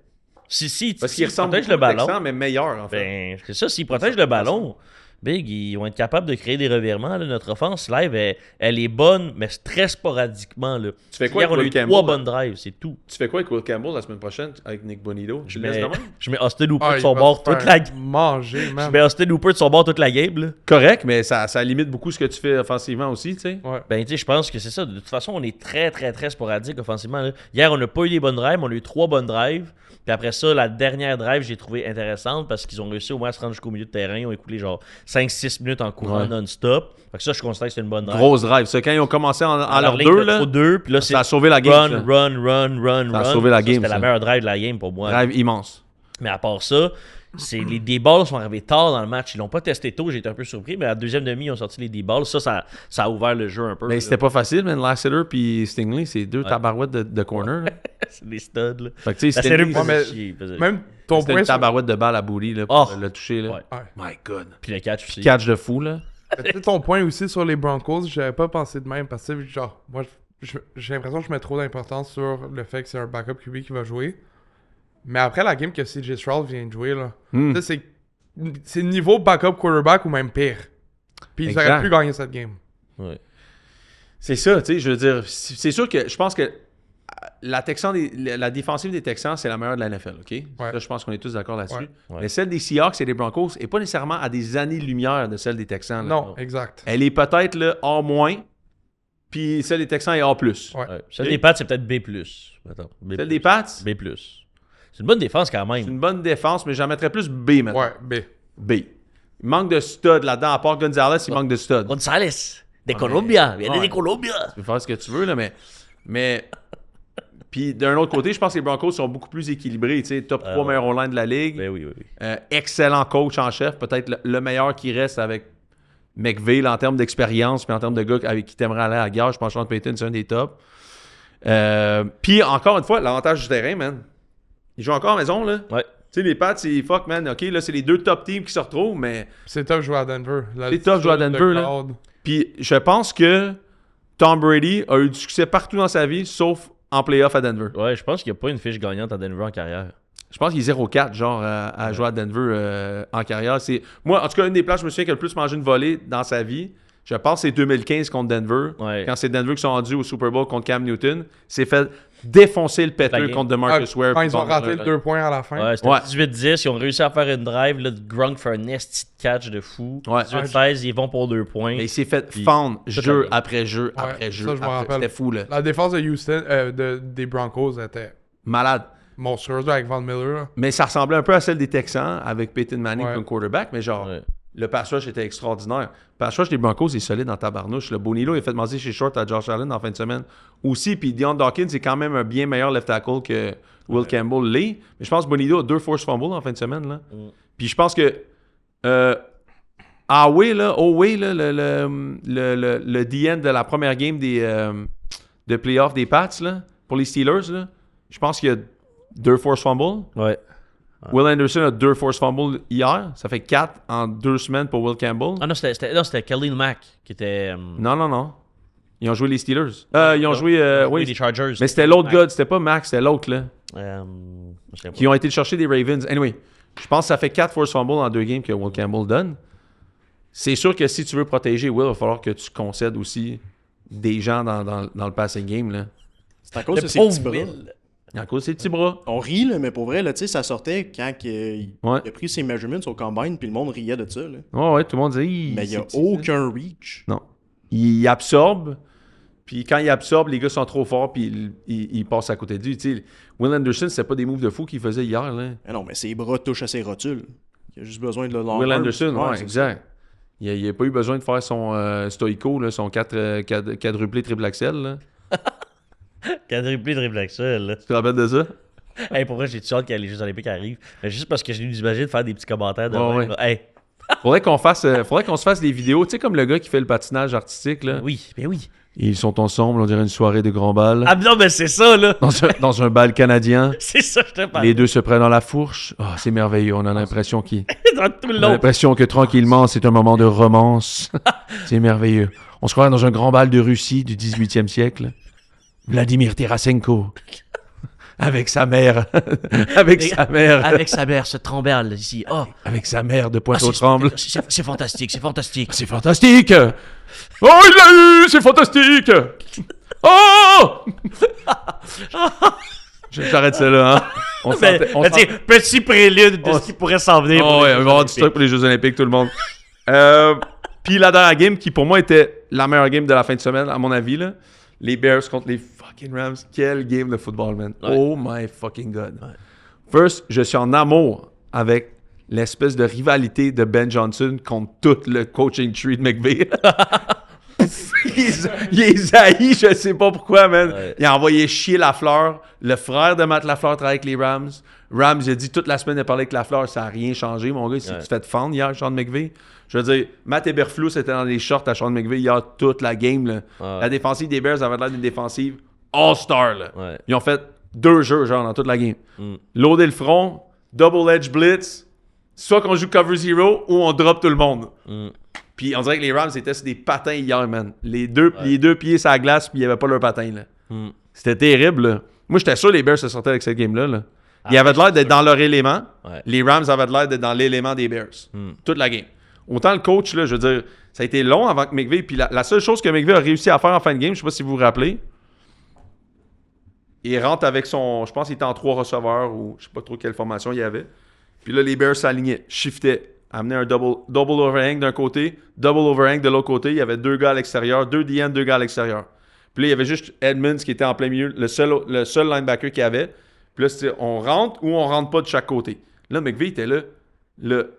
Si Parce qu'ils ressemblent protègent beaucoup le aux ballon, Texans, mais meilleurs, en fait. ben, c'est ça, s'ils protègent le ballon, Big, ils vont être capables de créer des revirements. Là. Notre offense live, elle est bonne, mais très sporadiquement. Là. Tu fais quoi Hier, avec on a eu Will 3 Campbell, bonnes drives, c'est tout. Tu fais quoi avec Will Campbell la semaine prochaine avec Nick Bonito? Je Tu le laisses de mets, même? je mets Austin Hooper de il son va bord se toute faire la manger, Je man. mets Austin Hooper de son bord toute la game. Là. Correct, mais ça limite beaucoup ce que tu fais offensivement aussi, tu sais. Ouais. Ben, tu sais, je pense que c'est ça. De toute façon, on est très, très, très sporadique offensivement. Là. Hier, on n'a pas eu des bonnes drives, on a eu 3 bonnes drives. Puis après ça, la dernière drive, j'ai trouvé intéressante parce qu'ils ont réussi au moins à se rendre jusqu'au milieu de terrain. Ils ont écoulé genre 5-6 minutes en courant Ouais. non-stop. Fait que ça, je considère que c'est une bonne drive. Grosse drive. Ça, quand ils ont commencé en Alors, leur ligne 2, de là, trop 2, puis là, c'est ça a sauvé la game. ça. run. Ça a sauvé la game, C'était ça. la meilleure drive de la game pour moi. Drive immense. Mais à part ça, c'est les D-balls sont arrivés tard dans le match. Ils l'ont pas testé tôt, j'ai été un peu surpris. Mais à la deuxième demi, ils ont sorti les D-balls. Ça a ouvert le jeu un peu. Mais là. c'était pas facile, man. Lassiter puis Stingley, c'est 2 tabarouettes de corner. Là. C'est des studs. Là. Fait que tu sais, La série Stingley, me mais- faisait chier. Même ton c'était point une sur... tabarouette de balle à booty là, pour Oh. le toucher. Là. Ouais. My God. Puis le catch aussi. Catch de fou, là. Tu sais, ton point aussi sur les Broncos, j'avais pas pensé de même parce que, genre, moi, j'ai l'impression que je mets trop d'importance sur le fait que c'est un backup QB qui va jouer. Mais après la game que CJ Stroud vient de jouer, là, Hmm. tu sais, c'est niveau backup quarterback ou même pire. Puis ils Exact. auraient pu gagner cette game. Ouais. C'est ça, tu sais, je veux dire, c'est sûr que je pense que la défensive des Texans, c'est la meilleure de la NFL, OK? Ouais. Là, je pense qu'on est tous d'accord là-dessus. Ouais. Ouais. Mais celle des Seahawks et des Broncos n'est pas nécessairement à des années-lumière de celle des Texans. là. Non, exact. Elle est peut-être là, A-, puis celle des Texans est A+. Ouais. Ouais. Celle des Pats, c'est peut-être B+. Mettons. B+. Celle des Pats, B+. C'est une bonne défense quand c'est même. une bonne défense, mais j'en mettrais plus B maintenant. Ouais, B. B. Il manque de stud là-dedans. À part Gonzalez, il manque de stud. González, de Ouais, Colombia. Viene ouais. de Colombia. Tu peux faire ce que tu veux, là, mais puis d'un autre côté, je pense que les Broncos sont beaucoup plus équilibrés. Tu sais, top 3 ouais. meilleurs online de la ligue. Ben oui. Excellent coach en chef. Peut-être le meilleur qui reste avec McVay là, en termes d'expérience puis en termes de gars avec qui t'aimerais aller à la guerre. Je pense que Sean Payton, c'est un des tops. Puis encore une fois, l'avantage du terrain, man. Ils jouent encore à la maison, là. Ouais. Tu sais, les Pats, c'est fuck, man. OK, là, c'est les 2 top teams qui se retrouvent, mais... C'est tough de jouer à Denver. C'est tough de jouer à Denver, là. Puis je pense que Tom Brady a eu du succès partout dans sa vie, sauf en playoff à Denver. Ouais, je pense qu'il n'y a pas une fiche gagnante à Denver en carrière. Je pense qu'il est 0-4, genre, à jouer à Denver en carrière. Moi, en tout cas, une des places, je me souviens qui a le plus mangé une volée dans sa vie. Je pense que c'est 2015 contre Denver. Ouais. Quand c'est Denver qui sont rendus au Super Bowl contre Cam Newton. C'est fait défoncer le La péteux game. contre DeMarcus Ware. Quand ils ont Bon, raté là, le 2 points à la fin. Ouais, c'était Ouais. 18-10. Ils ont réussi à faire une drive. Là, Gronk fait un esti de catch de fou. Ouais. 18-16, ils vont pour 2 points. Mais il s'est fait Puis, fendre toute jeu la game. après jeu Ouais, après jeu. ça, je m'en rappelle. C'était fou, là. La défense de Houston, des Broncos était Malade. monstrueuse avec Von Miller. Là. Mais ça ressemblait un peu à celle des Texans avec Peyton Manning Ouais. comme quarterback, mais genre, Ouais. le pass rush était extraordinaire. Le pass rush des Broncos est solide dans tabarnouche. Le Bonilo, il a fait demander chez Short à Josh Allen en fin de semaine aussi. Puis Deion Dawkins, c'est quand même un bien meilleur left tackle que Will Campbell l'est. Mais je pense que Bonilo a 2 force fumbles en fin de semaine. Là. Puis je pense que Oweh, là, le DN de la première game de playoff des Pats là, pour les Steelers, là, je pense qu'il y a 2 force fumbles. Ouais. Will Anderson a 2 force fumbles hier. Ça fait 4 en 2 semaines pour Will Campbell. Ah non, c'était Khalil Mack qui était. Non. Ils ont joué les Steelers. Ils ont joué... oui, les Chargers. mais c'était l'autre Mack. gars. C'était pas Max, c'était l'autre, là. Je sais pas. Qui ont été chercher des Ravens. Anyway, je pense que ça fait 4 force fumbles en 2 games que Will Campbell donne. C'est sûr que si tu veux protéger Will, il va falloir que tu concèdes aussi des gens dans le passing game, là. C'est à cause Le de ses petits pauvre bras. Will. À cause de ses petits bras. On rit, là, mais pour vrai, là, tu sais, ça sortait quand il Ouais. a pris ses measurements au combine, puis le monde riait de ça. Là. Ouais, tout le monde dit... Mais il n'y a c'est petit, aucun reach. Non. Il absorbe, puis quand il absorbe, les gars sont trop forts, puis il passe à côté de lui. Tu sais, Will Anderson, c'était pas des moves de fou qu'il faisait hier, là. Mais non, mais ses bras touchent à ses rotules. Il a juste besoin de le long Will arm. Anderson, ouais, c'est exact. Il n'a pas eu besoin de faire son stoïco, là, son quadruplé triple axel. Là. Quadruplé triple axel. là. Tu te rappelles de ça? Hey, pour vrai, j'ai hâte que les Jeux Olympiques arrivent. Mais juste parce que je nous imagine faire des petits commentaires de Ouais, même, ouais. là. Hey, Faudrait qu'on se fasse des vidéos, tu sais, comme le gars qui fait le patinage artistique, là. oui, mais oui. Ils sont ensemble, on dirait une soirée de grand bal. Ah non, mais c'est ça, là. Dans un bal canadien. C'est ça, je te parle. Les deux se prennent dans la fourche. Oh, c'est merveilleux. On a l'impression Dans tout le on a long. l'impression que tranquillement, c'est un moment de romance. C'est merveilleux. On se croit dans un grand bal de Russie du 18e siècle. Vladimir Tarasenko. Avec sa mère. Avec sa mère. Avec sa mère, ce tremble ici. Oh, Avec sa mère de Pointe-aux-Trembles. c'est fantastique, c'est fantastique. C'est fantastique! Oh, il l'a eu! C'est fantastique! Oh! J'arrête ça là, hein? On Mais, sentait- on mais tu sais, petit prélude de on- ce qui pourrait s'en venir. Oh pour ouais, les on Jeux va avoir du Olympiques. stock pour les Jeux Olympiques, tout le monde. Puis la dernière game, qui pour moi était la meilleure game de la fin de semaine, à mon avis, là, les Bears contre les fucking Rams. Quel game de football, man. Ouais. Oh my fucking God. First, je suis en amour avec l'espèce de rivalité de Ben Johnson contre tout le coaching tree de McVay. il est haï, je sais pas pourquoi, man. Ouais. Il a envoyé chier Lafleur. Le frère de Matt Lafleur travaille avec les Rams. Rams, il a dit toute la semaine de parler avec Lafleur, ça n'a rien changé, mon gars. Il s'est Ouais. fait fendre hier, Sean McVay. Je veux dire, Matt Eberflus était dans les shorts à Sean McVay hier toute la game. Là. Ouais. La défensive des Bears avait l'air d'une défensive all-star. Là. Ouais. Ils ont fait 2 jeux, genre, dans toute la game. Mm. Loader le front, double edge blitz, soit qu'on joue cover zero ou on drop tout le monde. Mm. Puis on dirait que les Rams étaient sur des patins hier, man. Les deux pieds sur la glace, puis il n'y avait pas leur patin, là. Mm. C'était terrible, là. Moi, j'étais sûr que les Bears se sortaient avec cette game-là, là. Ils Ah, avaient l'air d'être dans leur élément. Ouais. Les Rams avaient l'air d'être dans l'élément des Bears. Mm. Toute la game. Autant le coach, là, je veux dire, ça a été long avant que McVay... Puis la seule chose que McVay a réussi à faire en fin de game, je sais pas si vous vous rappelez, il rentre avec son... Je pense qu'il était en 3 receveurs ou je sais pas trop quelle formation il y avait. Puis là, les Bears s'alignaient, shiftaient, amenaient un double overhang d'un côté, double overhang de l'autre côté. Il y avait 2 gars à l'extérieur, 2 DN, 2 gars à l'extérieur. Puis là, il y avait juste Edmonds qui était en plein milieu, le seul linebacker qu'il y avait. Puis là, c'était on rentre ou on rentre pas de chaque côté. Là, McVay était là. Le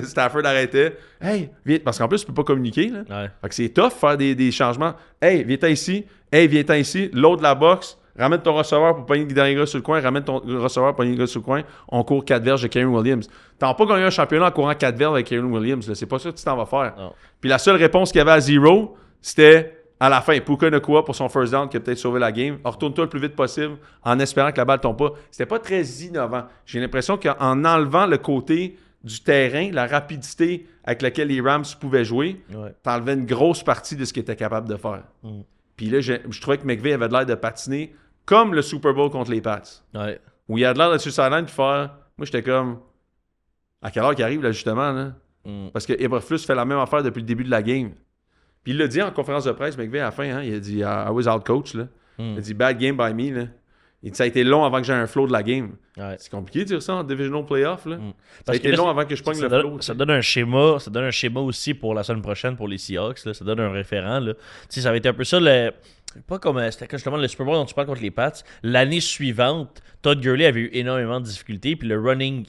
Stafford arrêtait. Hey, viens. Parce qu'en plus, tu peux pas communiquer. Là. Ouais. Fait que c'est tough faire des changements. Hey, viens-t'en ici. Hey, viens-t'en ici. L'autre de la boxe. Ramène ton receveur pour pogner le dernier gars sur le coin. Ramène ton receveur pour pogner le gars sur le coin. On court 4 verges de Karen Williams. T'as pas gagné un championnat en courant 4 verges avec Karen Williams. Là. C'est pas ça que tu t'en vas faire. Non. Puis la seule réponse qu'il y avait à zero, c'était à la fin. Puka Nacua pour son first down qui a peut-être sauvé la game. Retourne-toi le plus vite possible en espérant que la balle tombe pas. C'était pas très innovant. J'ai l'impression qu'en enlevant le côté du terrain, la rapidité avec laquelle les Rams pouvaient jouer, Ouais. t'enlevais une grosse partie de ce qu'ils étaient capables de faire. Mm. Puis là, je trouvais que McVay avait l'air de patiner comme le Super Bowl contre les Pats. Ouais. Où il a l'air d'être sur sa line puis faire... Moi, j'étais comme... À quelle heure qu'il arrive, là, justement, là? Mm. Parce que Eberflus fait la même affaire depuis le début de la game. Puis il l'a dit en conférence de presse, McVay, à la fin, hein, il a dit « I was out coach », là. Mm. Il a dit « Bad game by me », là. Il dit, ça a été long avant que j'ai un flow de la game. Ouais. C'est compliqué de dire ça en divisional playoff, là. Ça a Parce été que là, long avant que je pogne Ça le donne, flow. ça donne un schéma, ça donne un schéma aussi pour la semaine prochaine pour les Seahawks. Là. Ça donne un référent. Là. Tu sais, ça va être un peu ça. Pas comme c'était justement le Super Bowl dont tu parles contre les Pats. L'année suivante, Todd Gurley avait eu énormément de difficultés. Puis les running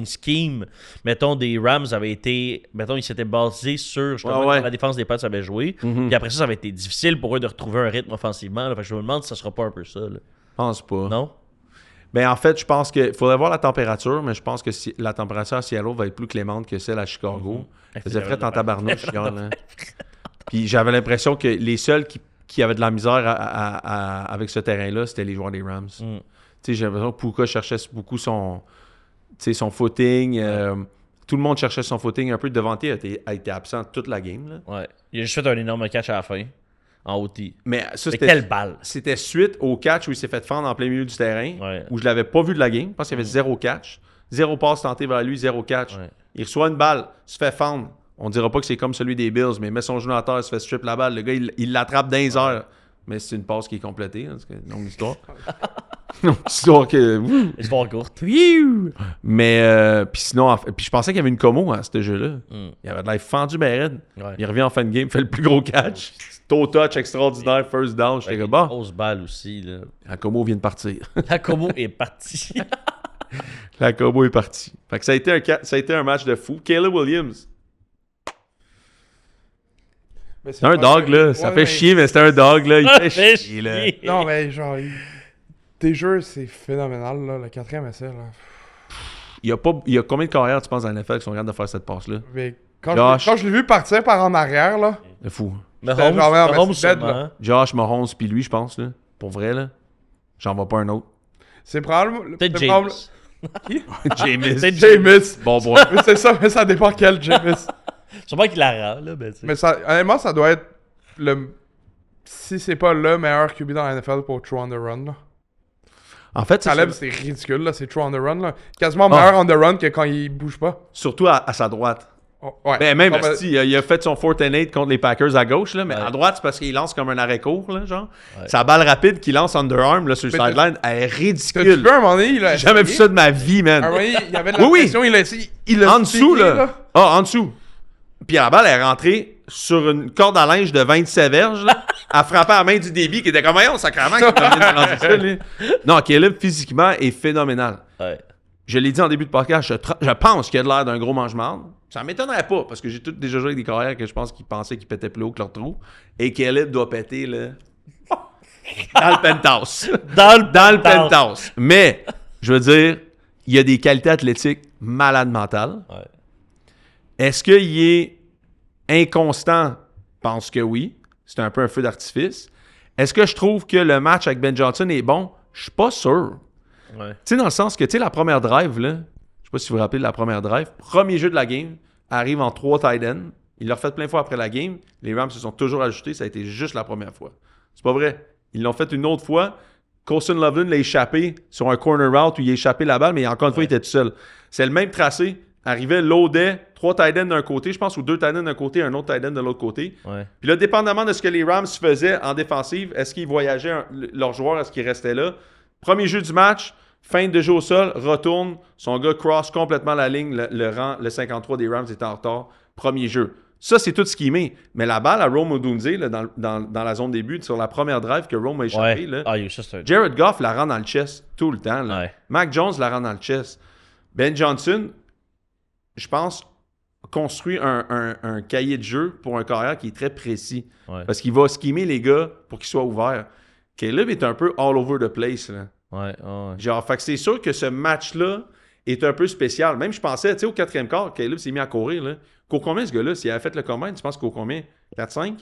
schemes, mettons, des Rams avaient été. Mettons, ils s'étaient basés sur justement Ouais. quand la défense des Pats avait joué. Mhm. Puis après ça avait été difficile pour eux de retrouver un rythme offensivement. Là. Fait que je me demande si ça sera pas un peu ça. Là. Je pense pas. Non? Ben, en fait, je pense qu'il faudrait voir la température, mais je pense que la température à Seattle va être plus clémente que celle à Chicago. Ça faisait frais en tabarnouche, hier, là. Puis j'avais l'impression que les seuls qui avaient de la misère avec ce terrain-là, c'était les joueurs des Rams. Tu sais, j'ai l'impression que Puka cherchait beaucoup son footing. Tout le monde cherchait son footing. Un peu de Devontae a été absent toute la game, là. Ouais. Il a juste fait un énorme catch à la fin. En OT. Mais ça, Mais quelle balle! C'était suite au catch où il s'est fait fendre en plein milieu du terrain, Ouais. où je l'avais pas vu de la game. Je pense qu'il y avait 0 catch. 0 passe tenté vers lui, 0 catch. Ouais. Il reçoit une balle, se fait fendre. On dira pas que c'est comme celui des Bills, mais il met son genou à terre, se fait strip la balle. Le gars, il l'attrape dans les airs. Mais c'est une passe qui est complétée. Hein, c'est une longue histoire. Longue histoire que... Histoire courte. Mais, puis sinon, puis je pensais qu'il y avait une commo à ce jeu-là. Mm. Il avait de l'air fendu, ben raide. Ouais. Il revient en fin de game, fait le plus gros catch. Toe touch extraordinaire, first down. J'étais comme, bon, Grosse balle aussi. Là. la commo vient de partir. La combo est partie. La combo est partie. Fait que ça a été un match de fou. Caleb Williams. Mais C'est un pas dog, là. Ça fait chier, mais c'est un dog, là. Il fait chier, là. Non, mais genre, Tes jeux, c'est phénoménal, là. Le 4e essai, là. Il y a combien de carrières, tu penses, dans la NFL qui sont capables de faire cette passe-là? Mais quand Josh. je l'ai vu partir par en arrière, là. C'est fou. J'étais genre, mais Mahomes, c'est dead, là. sûrement. Josh, Mahomes, puis lui, je pense, là. Pour vrai, là. J'en vois pas un autre. C'est probablement... Peut-être c'est James. James. Peut-être Jameis. Bon point. Mais c'est ça, mais ça dépend quel Jameis. Sûrement qu'il la rend, là, ben, tu sais. Mais ça, honnêtement, ça doit être le... Si c'est pas le meilleur QB dans la NFL pour throw on the run, là. En fait, Taleb, c'est ridicule, là. C'est throw on the run, là. Quasiment meilleur on the run que quand il bouge pas. surtout à sa droite. Oh, ouais. Ben, même, Non, mais- asti, il a fait son 4th and 8 contre les Packers à gauche, là, mais Ouais. à droite, c'est parce qu'il lance comme un arrêt court, là, genre. Ouais. Sa balle rapide qu'il lance underarm, là, sur le Mais sideline, elle est T'as-tu ridicule. vu, à un moment donné, il a J'ai jamais vu essayé? ça de ma vie, man. À un moment donné, il y avait de la Oui, oui. pression, il a En dessous, piqué, là. Ah, en dessous. Puis la balle est rentrée sur une corde à linge de 27 verges, là. Elle frappait à la main du débit qui était comme un sacrément qui vient de lancer ça, là. Non, Caleb, physiquement, est phénoménal. Ouais. Je l'ai dit en début de podcast, je pense qu'il a de l'air d'un gros mange-marde. Ça m'étonnerait pas, parce que j'ai tout déjà joué avec des carrières que je pense qu'ils pensaient qu'ils pétaient plus haut que leur trou. Et Caleb doit péter, là, dans le penthouse. Dans le penthouse. Mais, je veux dire, il y a des qualités athlétiques malades mentales. Ouais. Est-ce qu'il est inconstant? Je pense que oui. C'est un peu un feu d'artifice. Est-ce que je trouve que le match avec Ben Johnson est bon? Je suis pas sûr. Ouais. Tu sais, dans le sens que, tu sais, la première drive, là, je sais pas si vous vous rappelez de la première drive, premier jeu de la game, arrive en 3 tight ends. Il l'a refait plein de fois après la game. Les Rams se sont toujours ajoutés. Ça a été juste la première fois. C'est pas vrai. Ils l'ont fait une autre fois. Colson Loveland l'a échappé sur un corner route où il a échappé la balle, mais encore une fois, il était tout seul. C'est le même tracé. Arrivait, loadait, 3 tight ends d'un côté, je pense, ou 2 tight ends d'un côté, un autre tight end de l'autre côté. Ouais. Puis là, dépendamment de ce que les Rams faisaient en défensive, est-ce qu'ils voyageaient leurs joueurs, est-ce qu'ils restaient là? Premier jeu du match, fin de jeu au sol, retourne, son gars cross complètement la ligne, le 53 des Rams était en retard. Premier jeu. Ça, c'est tout ce qu'il met. Mais la balle à Rome Odunze, là, dans la zone début, sur la première drive que Rome a échappé, Ouais. là, Ah, ça, c'est un... Jared Goff la rend dans le chest tout le temps. Là. Ouais. Mac Jones la rend dans le chest. Ben Johnson, je pense, construit un cahier de jeu pour un carrière qui est très précis. Ouais. Parce qu'il va schemer les gars pour qu'ils soient ouverts. Caleb est un peu all over the place. Là. Ouais, ouais. Genre, fait que c'est sûr que ce match-là est un peu spécial. Même, je pensais, tu sais, au 4e quart, Caleb s'est mis à courir. Là. Court combien, ce gars-là? S'il avait fait le combine, tu penses qu'il court combien? 4-5?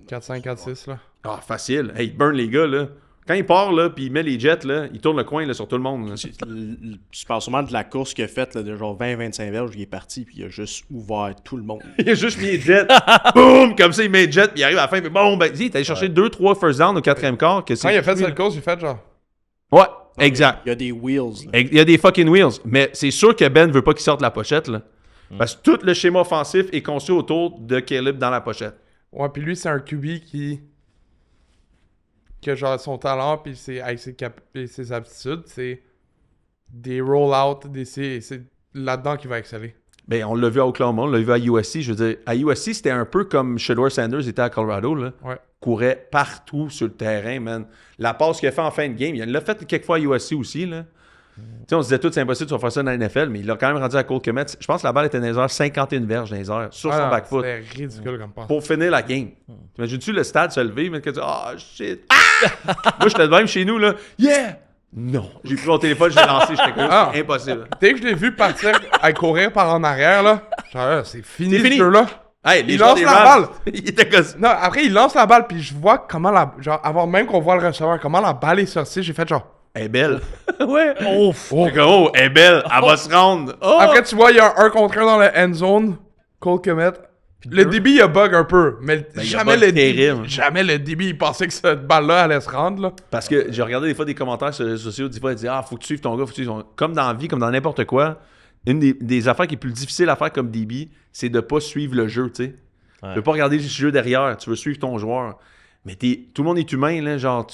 4-5, 4-6, là. Ah, facile. Hey, il burn les gars, là. Quand il part, là, puis il met les jets, là, il tourne le coin, là, sur tout le monde. Là. Tu parles sûrement de la course qu'il a faite, là, de genre 20-25 verges, il est parti, puis il a juste ouvert tout le monde. Il a juste mis les jets. Boum! Comme ça, il met les jets, puis il arrive à la fin, puis bon, ben, il est allé chercher 2-3 first down au 4e quart. Que Quand il a fait cette course, il a fait genre... Ouais, exact. Il y a des wheels. Là. Il y a des fucking wheels. Mais c'est sûr que Ben veut pas qu'il sorte la pochette, là. Parce que tout le schéma offensif est construit autour de Caleb dans la pochette. Ouais, puis lui, c'est un QB qui a genre son talent, puis avec ses aptitudes, c'est des roll-out, c'est là-dedans qu'il va exceller. Ben, on l'a vu à Oklahoma, on l'a vu à USC. Je veux dire, à USC, c'était un peu comme Shedeur Sanders était à Colorado, là. Ouais. Courait partout sur le terrain, man. La passe qu'il a fait en fin de game, il l'a fait quelques fois à USC aussi, là. Tu sais, on se disait tout, c'est impossible de faire ça dans la NFL, mais il l'a quand même rendu à Cole Kmet. Je pense que la balle était dans les airs, 51 verges dans les airs, sur son back foot. C'était ridicule comme passe. Pour finir la game. T'imagines-tu le stade se lever, mais que tu dis, ah, shit. Moi, j'étais de même chez nous, là. Yeah! Non. J'ai pris mon téléphone, je l'ai lancé, j'étais comme, Ah. c'est impossible. Dès que je l'ai vu partir à courir par en arrière, là, genre, c'est fini C'est ce fini. jeu-là. Hey, les Il joueurs lance des la Rams, balle. il était comme ça. Non, après, il lance la balle, puis je vois comment genre, avant même qu'on voit le receveur, comment la balle est sortie, j'ai fait genre... Elle est belle. Ouais. Ouf. J'étais comme, oh, elle est belle. Elle va se rendre. Oh! Après, tu vois, il y a un contre un dans la end zone. Cole Kmet. Le débit, il a bug un peu. Mais il a jamais, bug le terrible. débit, jamais le débit, il pensait que cette balle-là allait se rendre. Là. Parce que j'ai regardé des fois des commentaires sur les réseaux sociaux, des fois ils disent, ah, faut que tu suives ton gars, faut que tu suives ton... Comme dans la vie, comme dans n'importe quoi, une des affaires qui est plus difficile à faire comme DB, c'est de pas suivre le jeu, tu sais. Ouais. Tu veux pas regarder le jeu derrière, tu veux suivre ton joueur. Mais tout le monde est humain, là, genre,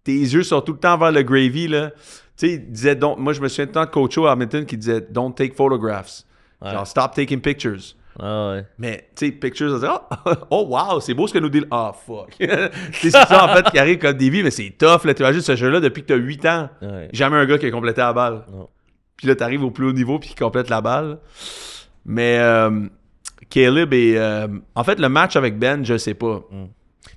tes yeux sont tout le temps vers le gravy, là. Tu sais, il disait, moi je me souviens tout le temps de Coach O à Hamilton qui disait, don't take photographs. Ouais. Genre, stop taking pictures. Ah ouais. Mais, tu sais, pictures, on dit, oh, wow, c'est beau ce que nous dit. Ah, fuck. C'est ça, en fait, qui arrive comme DB, mais c'est tough, là. Tu imagines ce jeu-là depuis que t'as 8 ans. Ouais. Jamais un gars qui a complété la balle. Non. Puis là, t'arrives au plus haut niveau puis qui complète la balle. Mais Caleb est... en fait, le match avec Ben, je sais pas.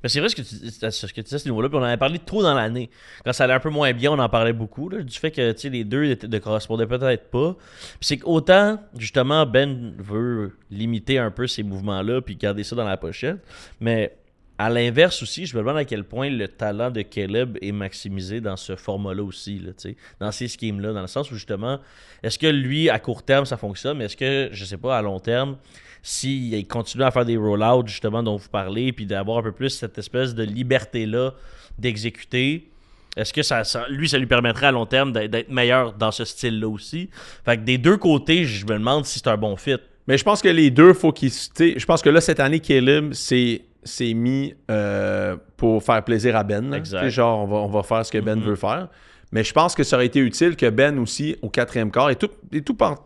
Mais c'est vrai ce que tu dis à ce niveau-là, puis on en avait parlé trop dans l'année. Quand ça allait un peu moins bien, on en parlait beaucoup, là, du fait que les deux ne correspondaient peut-être pas. Puis c'est qu'autant, justement, Ben veut limiter un peu ces mouvements-là, puis garder ça dans la pochette, mais à l'inverse aussi, je me demande à quel point le talent de Caleb est maximisé dans ce format-là aussi, là, dans ces schemes-là, dans le sens où justement, est-ce que lui, à court terme, ça fonctionne, mais est-ce que, je sais pas, à long terme, s'il continue à faire des roll-outs, justement, dont vous parlez, puis d'avoir un peu plus cette espèce de liberté-là d'exécuter, est-ce que ça lui permettrait à long terme d'être meilleur dans ce style-là aussi? Fait que des deux côtés, je me demande si c'est un bon fit. Mais je pense que les deux, faut qu'ils... Je pense que là, cette année, Caleb, c'est mis pour faire plaisir à Ben. Exact. Genre, on va faire ce que Ben veut faire. Mais je pense que ça aurait été utile que Ben aussi, au 4e quart, et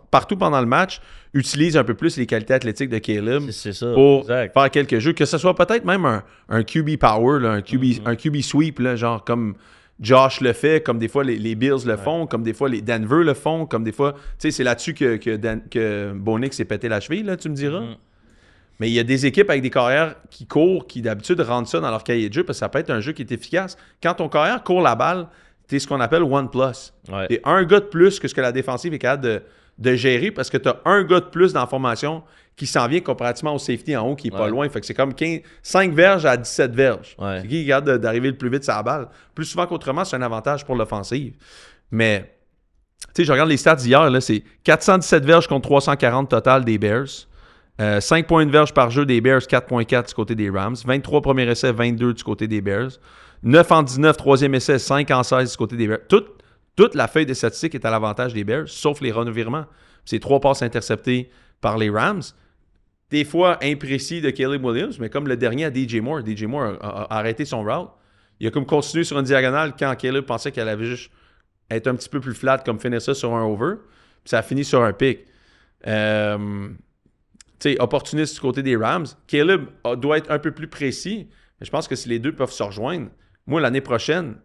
partout pendant le match, utilise un peu plus les qualités athlétiques de Caleb C'est ça, pour exact. faire quelques jeux. Que ce soit peut-être même un QB power, là, un QB sweep, là, genre comme Josh le fait, comme des fois les Bills le font, comme des fois les Denver le font, comme des fois... Tu sais, c'est là-dessus que Bo Nix s'est pété la cheville, là, tu me diras. Mais il y a des équipes avec des carrières qui courent, qui d'habitude rendent ça dans leur cahier de jeu, parce que ça peut être un jeu qui est efficace. Quand ton carrière court la balle, t'es ce qu'on appelle one plus. Ouais. T'es un gars de plus que ce que la défensive est capable de gérer, parce que t'as un gars de plus dans la formation qui s'en vient comparativement au safety en haut qui est pas loin. Fait que c'est comme 5 verges à 17 verges. Ouais. C'est qui garde d'arriver le plus vite sur la balle. Plus souvent qu'autrement, c'est un avantage pour l'offensive. Mais, tu sais, je regarde les stats d'hier, là, c'est 417 verges contre 340 total des Bears. 5 points de verge par jeu des Bears, 4.4 du côté des Rams. 23 premiers essais, 22 du côté des Bears. 9 en 19, troisième essai, 5 en 16 du côté des Bears. Toute la feuille de statistiques est à l'avantage des Bears, sauf les revirements. C'est 3 passes interceptées par les Rams. Des fois imprécis de Caleb Williams, mais comme le dernier à DJ Moore. DJ Moore a arrêté son route. Il a comme continué sur une diagonale quand Caleb pensait qu'elle avait juste être un petit peu plus flat, comme finir ça sur un over. Puis ça a fini sur un pick. Tu sais, opportuniste du côté des Rams. Caleb doit être un peu plus précis, mais je pense que si les deux peuvent se rejoindre, moi, l'année prochaine,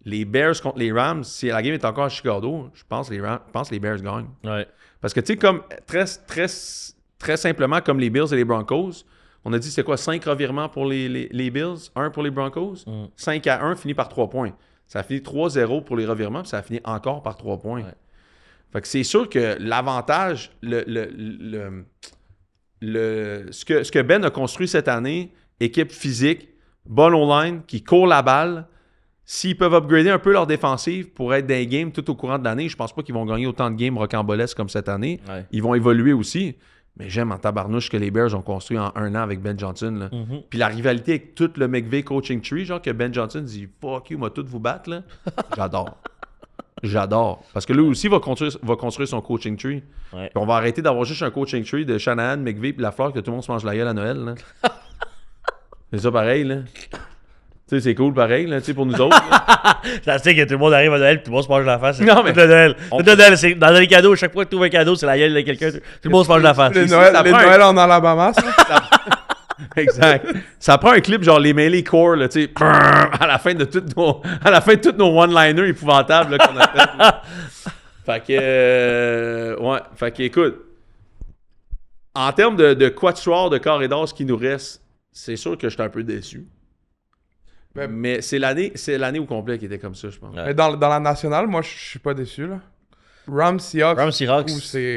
les Bears contre les Rams, si la game est encore à Chicago, je pense que les Bears gagnent. Ouais. Parce que, tu sais, comme très simplement, comme les Bills et les Broncos, on a dit, c'est quoi, 5 revirements pour les Bills, 1 pour les Broncos, 5-1 finit par 3 points. Ça a fini 3-0 pour les revirements, puis ça a fini encore par 3 points. Ouais. Fait que c'est sûr que l'avantage, ce que Ben a construit cette année, équipe physique, bonne O-line, qui court la balle, s'ils peuvent upgrader un peu leur défensive pour être dans les games tout au courant de l'année, je pense pas qu'ils vont gagner autant de games rocambolesques comme cette année. Ouais. Ils vont évoluer aussi. Mais j'aime en tabarnouche que les Bears ont construit en 1 an avec Ben Johnson. Là. Puis la rivalité avec tout le McVay coaching tree, genre que Ben Johnson dit « Fuck you, moi tout vous battre. » là. J'adore. Parce que lui aussi va construire son coaching tree. Ouais. Puis on va arrêter d'avoir juste un coaching tree de Shanahan, McVay et Lafleur que tout le monde se mange la gueule à Noël. Là. C'est ça pareil, là. Tu sais, c'est cool pareil, là, tu sais, pour nous autres. Ça sais que tout le monde arrive à Noël et tout le monde se mange la face. Non, mais... C'est Noël. C'est dans les cadeaux, chaque fois que tu trouves un cadeau, c'est la gueule de quelqu'un. Tout le monde se mange la face. Les Noël en Alabama, ça? Exact. Ça prend un clip genre les mêlés core, là, tu sais, à la fin de tous nos one-liners épouvantables là, qu'on a fait. Là. Fait que, ouais, fait que, écoute, en termes de quatuor de corridors qui nous reste, c'est sûr que je suis un peu déçu. Mais c'est l'année au complet qui était comme ça, je pense. Ouais. Mais dans la nationale, moi, je suis pas déçu, là. Rams Seahawks.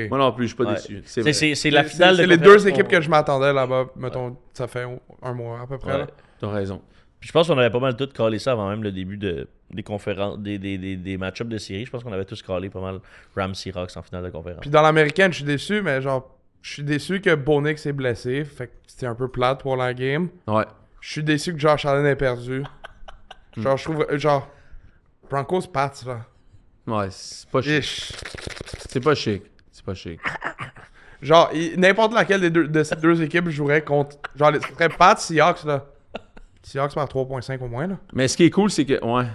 Moi non plus, je suis pas déçu. C'est la finale de c'est les deux équipes que je m'attendais là-bas. Mettons, ça fait un mois à peu près. Là. T'as raison. Puis je pense qu'on avait pas mal tout calé ça avant même le début des conférences, des match-ups de série. Je pense qu'on avait tous calé pas mal Rams Seahawks en finale de conférence. Puis dans l'américaine, je suis déçu, mais genre, je suis déçu que Bo Nix est blessé. Fait que c'était un peu plate pour la game. Ouais. Je suis déçu que Josh Allen ait perdu. Genre, je trouve. Genre, Broncos Pats, là. Ouais, c'est pas chic. C'est pas chic. Genre, n'importe laquelle de ces deux équipes jouerait contre. Genre, ce serait Pats Seahawks, là. Seahawks par 3.5 au moins, là. Mais ce qui est cool, c'est que. Ouais.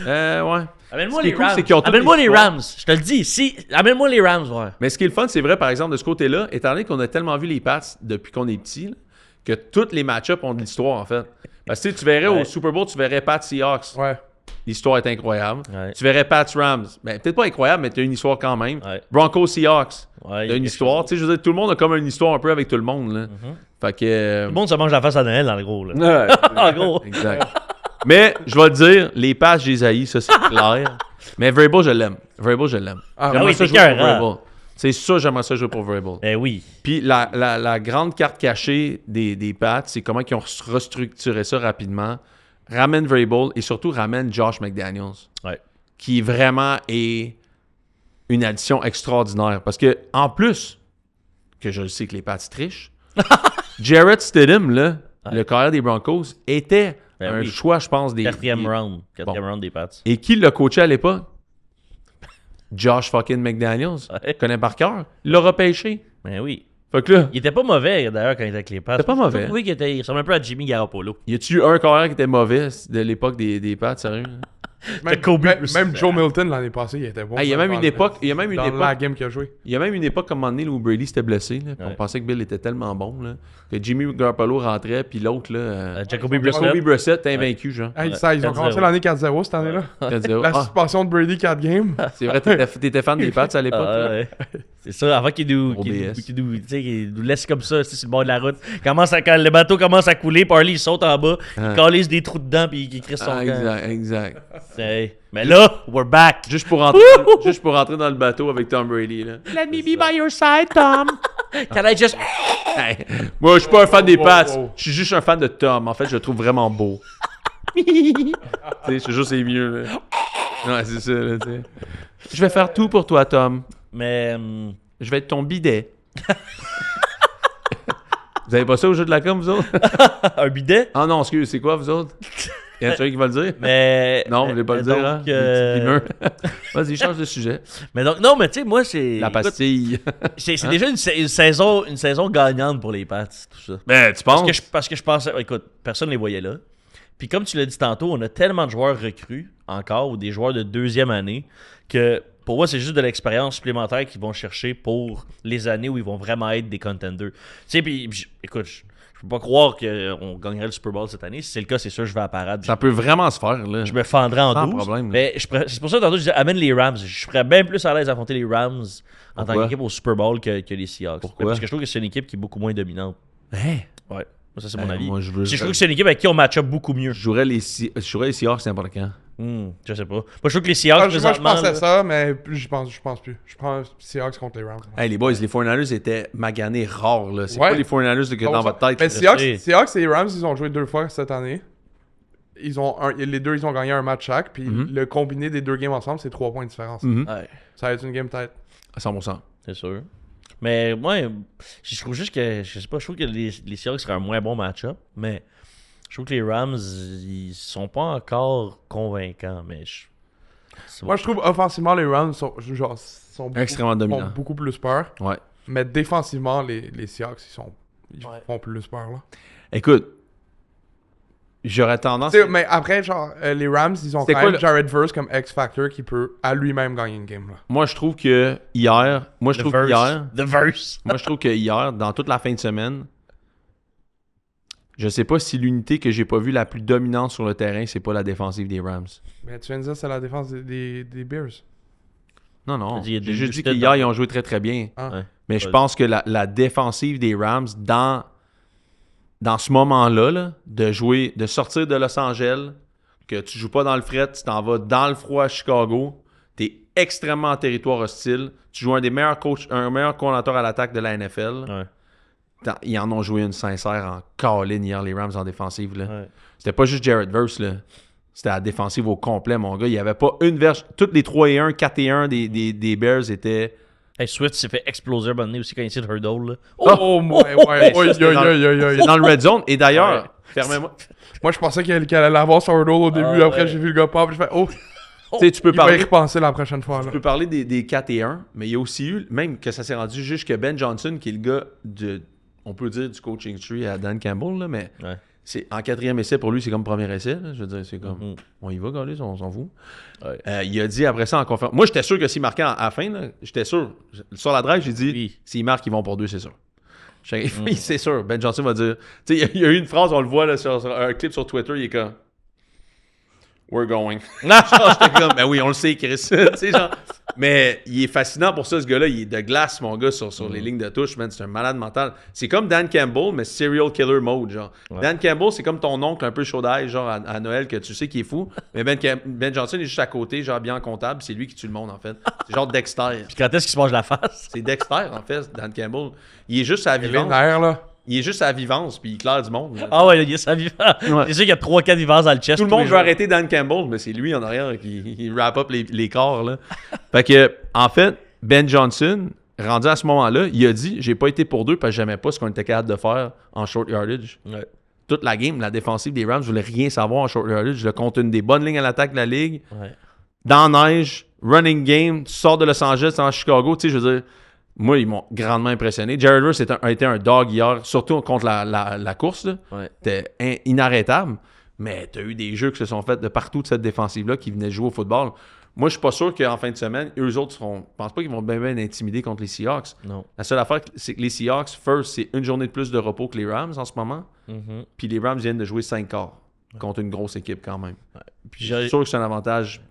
Ouais. Amène-moi les Rams. Amène-moi les Rams. Je te le dis. Amène-moi les Rams, ouais. Mais ce qui est le fun, c'est vrai, par exemple, de ce côté-là, étant donné qu'on a tellement vu les Pats depuis qu'on est petit, là, que tous les match-ups ont de l'histoire, en fait. Parce que tu verrais au Super Bowl, tu verrais Pats Seahawks. Ouais. L'histoire est incroyable. Ouais. Tu verrais Pats Rams. Ben, peut-être pas incroyable, mais t'as une histoire quand même. Ouais. Broncos Seahawks. Ouais, T'as une histoire. Tu sais, je veux dire, tout le monde a comme une histoire un peu avec tout le monde. Là. Fait que. Tout le monde se mange la face à Noël, dans le gros. Là. Ouais, En gros. exact. Mais, je vais te dire, les passes, je les haïs, ça, c'est clair. Mais Vrabel, je l'aime. Ah, J'aimerais oui, ça c'est jouer pour cœur, hein. Vrabel. C'est ça, j'aimerais ça jouer pour Vrabel. Eh oui. Puis la grande carte cachée des Pats, c'est comment ils ont restructuré ça rapidement. Ramène Vrabel et surtout ramène Josh McDaniels. Ouais. Qui vraiment est une addition extraordinaire. Parce que, en plus, que je sais que les Pats trichent, Jarrett Stidham, là, le carrière des Broncos, était Ben un oui. choix, je pense, des... Quatrième des- round. Quatrième Bon. round des Pats. Et qui l'a coaché à l'époque? Josh fucking McDaniels. Ouais. Connaît par cœur. Il l'a repêché. Ben oui. Fait que là, Il était pas mauvais, d'ailleurs, quand il était avec les Pats. C'était pas mauvais. J'ai trouvé qu'il ressemblait un peu à Jimmy Garoppolo. y a-tu eu un carrière qui était mauvais de l'époque des Pats, sérieux? Même Joe Milton l'année passée, il était bon. Ah, il y a même une époque, il y a même une Dans la époque, game qu'il a joué. il y a même une époque comme un moment donné là, où Brady s'était blessé. Là, puis Ouais. on pensait que Bill était tellement bon là, que Jimmy Garoppolo rentrait, puis l'autre là, Jacoby Brissett. Jacoby Brissett était invaincu, genre. Hey, Ouais, ça, ils ont 4-0. commencé l'année 4-0 cette année-là. T'as dit, La ah, suspension de Brady 4 games. c'est vrai, t'étais fan des Pats à l'époque. Ah, là? ouais. C'est ça, avant qu'il nous, OBS. tu sais, qu'il nous laisse comme ça, tu sais, sur le bord de la route. Quand le bateau commence à couler, Parley il saute en bas, il calisse des trous dedans, puis il crisse son Ah, camp. exact. Hey. Mais là, we're back. Juste pour rentrer dans le bateau avec Tom Brady là. Let me be by your side, Tom. Can I just... Hey, moi, je suis pas un fan des Wow, Pats. wow. Je suis juste un fan de Tom. En fait, je le trouve vraiment beau. Tu sais, je te jure, c'est mieux. Là. Ouais, c'est ça. Là, tu sais. Je vais faire tout pour toi, Tom. Mais... Je vais être ton bidet. Vous avez pas ça au jeu de la com, vous autres? un bidet? Ah non, excuse, c'est quoi, vous autres? Y a-t-il un qui va le dire? Mais... Non, vous voulez pas le dire, donc, hein? Les petits limeurs. Vas-y, change de sujet. Mais donc, non, mais tu sais, moi, c'est... La écoute, pastille. c'est déjà une saison gagnante pour les Pats, tout ça. Ben, tu penses? Parce que je pensais... Écoute, personne ne les voyait là. Puis comme tu l'as dit tantôt, on a tellement de joueurs recrues encore, ou des joueurs de deuxième année, que pour moi, c'est juste de l'expérience supplémentaire qu'ils vont chercher pour les années où ils vont vraiment être des contenders. Tu sais, puis écoute, je peux pas croire qu'on gagnerait le Super Bowl cette année. Si c'est le cas, c'est sûr que je vais à la parade. Ça peut vraiment se faire, là. Je me fendrais en Sans 12. problème, là. Mais c'est pour ça que tantôt, je disais, amène les Rams. Je serais bien plus à l'aise à affronter les Rams en tant Pourquoi? qu'équipe au Super Bowl que les Seahawks. Pourquoi? Parce que je trouve que c'est une équipe qui est beaucoup moins dominante. Hein? Ouais. Ça, c'est mon avis. Moi, je veux... Je trouve que c'est une équipe avec qui on match up beaucoup mieux. Je jouerais les Seahawks n'importe quand. Je sais pas. Moi, je trouve que les Seahawks, Moi, je présentement... pensais là- ça, mais je pense plus. Je prends Seahawks contre les Rams. Hey, les boys, les 49ers étaient maganés rares, là. C'est Ouais. pas les 49ers là, que dans votre tête. Mais là. Seahawks et les Rams, ils ont joué 2 fois cette année. Les deux, ils ont gagné un match chaque. Puis le combiné des 2 games ensemble, c'est 3 points de différence. Mhm. Ouais, Ça va être une game tête. À 100%. c'est sûr. Mais moi, je trouve juste que... Je sais pas, je trouve que les Seahawks seraient un moins bon match-up. Mais je trouve que les Rams, ils sont pas encore convaincants. Mais Moi, je trouve offensivement, les Rams sont Extrêmement dominants. font beaucoup plus peur. Ouais. Mais défensivement, les Seahawks, ils font plus peur. Là. Écoute, j'aurais tendance. T'sais, mais après, genre, les Rams, ils ont C'était quand quoi même le- Jared Verse comme X-Factor qui peut à lui-même gagner une game. Là. Moi, je trouve que hier. Moi, je trouve que hier. The verse. Moi, je trouve que hier, dans toute la fin de semaine, je sais pas si l'unité que j'ai pas vue la plus dominante sur le terrain, c'est pas la défensive des Rams. Mais tu viens de dire c'est la défense des Bears. Non, non. Il y a des J'ai juste dit boosted qu'hier, dans- ils ont joué très très bien. Ah. Ouais. Mais je Ouais. pense que la défensive des Rams, dans ce moment-là, là, de sortir de Los Angeles, que tu joues pas dans le fret, tu t'en vas dans le froid à Chicago, tu es extrêmement en territoire hostile, tu joues un des meilleurs coachs, un meilleur coordinateur à l'attaque de la NFL. Ouais. Ils en ont joué une sincère en câline hier, les Rams en défensive. Là. Ouais. C'était pas juste Jared Verse, là. C'était la défensive au complet, mon gars. Il n'y avait pas une verge. Toutes les 3-1, 4-1 des Bears étaient... Hey, Swift s'est fait exploser un moment donné aussi quand il était de hurdle. Là. Oh, ouais. C'était dans le red zone. Et d'ailleurs, Ouais. fermez-moi. Moi, je pensais qu'elle allait avoir son hurdle au début. Ah, Après, ouais. j'ai vu le gars pop. Je fais, oh, Tu sais, tu peux il va y parler... repenser la prochaine fois. Là. Tu peux parler des 4-1, mais il y a aussi eu, même que ça s'est rendu jusque Ben Johnson, qui est le gars on peut dire du coaching tree à Dan Campbell, là, mais Ouais. c'est en 4e essai pour lui, c'est comme premier essai. Là, je veux dire, c'est comme, Mhm. on y va, gars, on s'en fout. Ouais. Il a dit après ça en conférence. Moi, j'étais sûr que s'il marquait à la fin, là, j'étais sûr. Sur la drive, j'ai dit, Oui. s'ils marquent, ils vont pour 2, c'est sûr. Oui, c'est sûr. Ben Johnson va dire. Tu sais, il y a eu une phrase, on le voit là, sur un clip sur Twitter, il est comme. we're going. Genre, j'étais comme, ben oui, on le sait, Chris. Tu sais, genre, mais il est fascinant pour ça, ce gars-là. Il est de glace, mon gars, sur les lignes de touche, man. C'est un malade mental. C'est comme Dan Campbell, mais serial killer mode, genre. Ouais. Dan Campbell, c'est comme ton oncle un peu chaud d'ail, genre à Noël, que tu sais qu'il est fou. Mais Ben Johnson est juste à côté, genre bien comptable. C'est lui qui tue le monde, en fait. C'est genre Dexter. Puis quand est-ce qu'il se mange la face? C'est Dexter, en fait, Dan Campbell. Il est juste à la Les vivance. nerfs, là. Il est juste à la vivance, puis il claire du monde. Là. Ah ouais, il y a sa vivant. Ouais. C'est sûr qu'il y a 3-4 vivances dans le chest. Tout le tous monde les veut jours. arrêter Dan Campbell, mais c'est lui en arrière qui wrap up les corps. Là. Fait que, en fait, Ben Johnson, rendu à ce moment-là, il a dit j'ai pas été pour deux parce que j'aimais pas ce qu'on était capable de faire en short yardage. Ouais. Toute la game, la défensive des Rams, je voulais rien savoir en short yardage. Le contre une des bonnes lignes à l'attaque de la ligue. Ouais. Dans la neige, running game, tu sors de Los Angeles en Chicago, tu sais, je veux dire. Moi, ils m'ont grandement impressionné. Jared Verse a été un dog hier, surtout contre la course. Là. Ouais. C'était inarrêtable. Mais tu as eu des jeux qui se sont faits de partout de cette défensive-là qui venaient jouer au football. Moi, je suis pas sûr qu'en fin de semaine, eux autres je pense pas qu'ils vont bien intimider contre les Seahawks. Non. La seule affaire, c'est que les Seahawks, first, c'est une journée de plus de repos que les Rams en ce moment. Mhm. Puis les Rams viennent de jouer 5 quarts contre une grosse équipe quand même. Puis Je suis sûr que c'est un avantage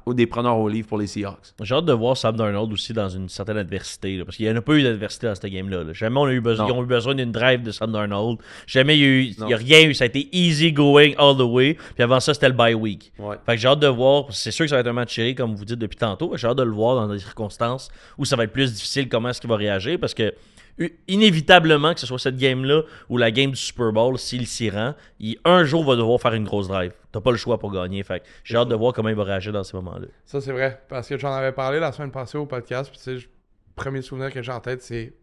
des preneurs au livre pour les Seahawks. j'ai hâte de voir Sam Darnold aussi dans une certaine adversité. Là, parce qu'il n'y en a pas eu d'adversité dans cette game-là. Là. Jamais ils ont eu besoin d'une drive de Sam Darnold. Jamais il n'y a rien eu. Ça a été easy going all the way. Puis avant ça, c'était le bye week. Ouais. Fait que j'ai hâte de voir. C'est sûr que ça va être un match serré, comme vous dites depuis tantôt. J'ai hâte de le voir dans des circonstances où ça va être plus difficile comment est-ce qu'il va réagir. Parce que inévitablement, que ce soit cette game-là ou la game du Super Bowl, s'il s'y rend, un jour va devoir faire une grosse drive. T'as pas le choix pour gagner. Fait que j'ai hâte de voir comment il va réagir dans ces moments-là. Ça, c'est vrai. Parce que j'en avais parlé la semaine passée au podcast. Puis, tu sais, le premier souvenir que j'ai en tête, c'est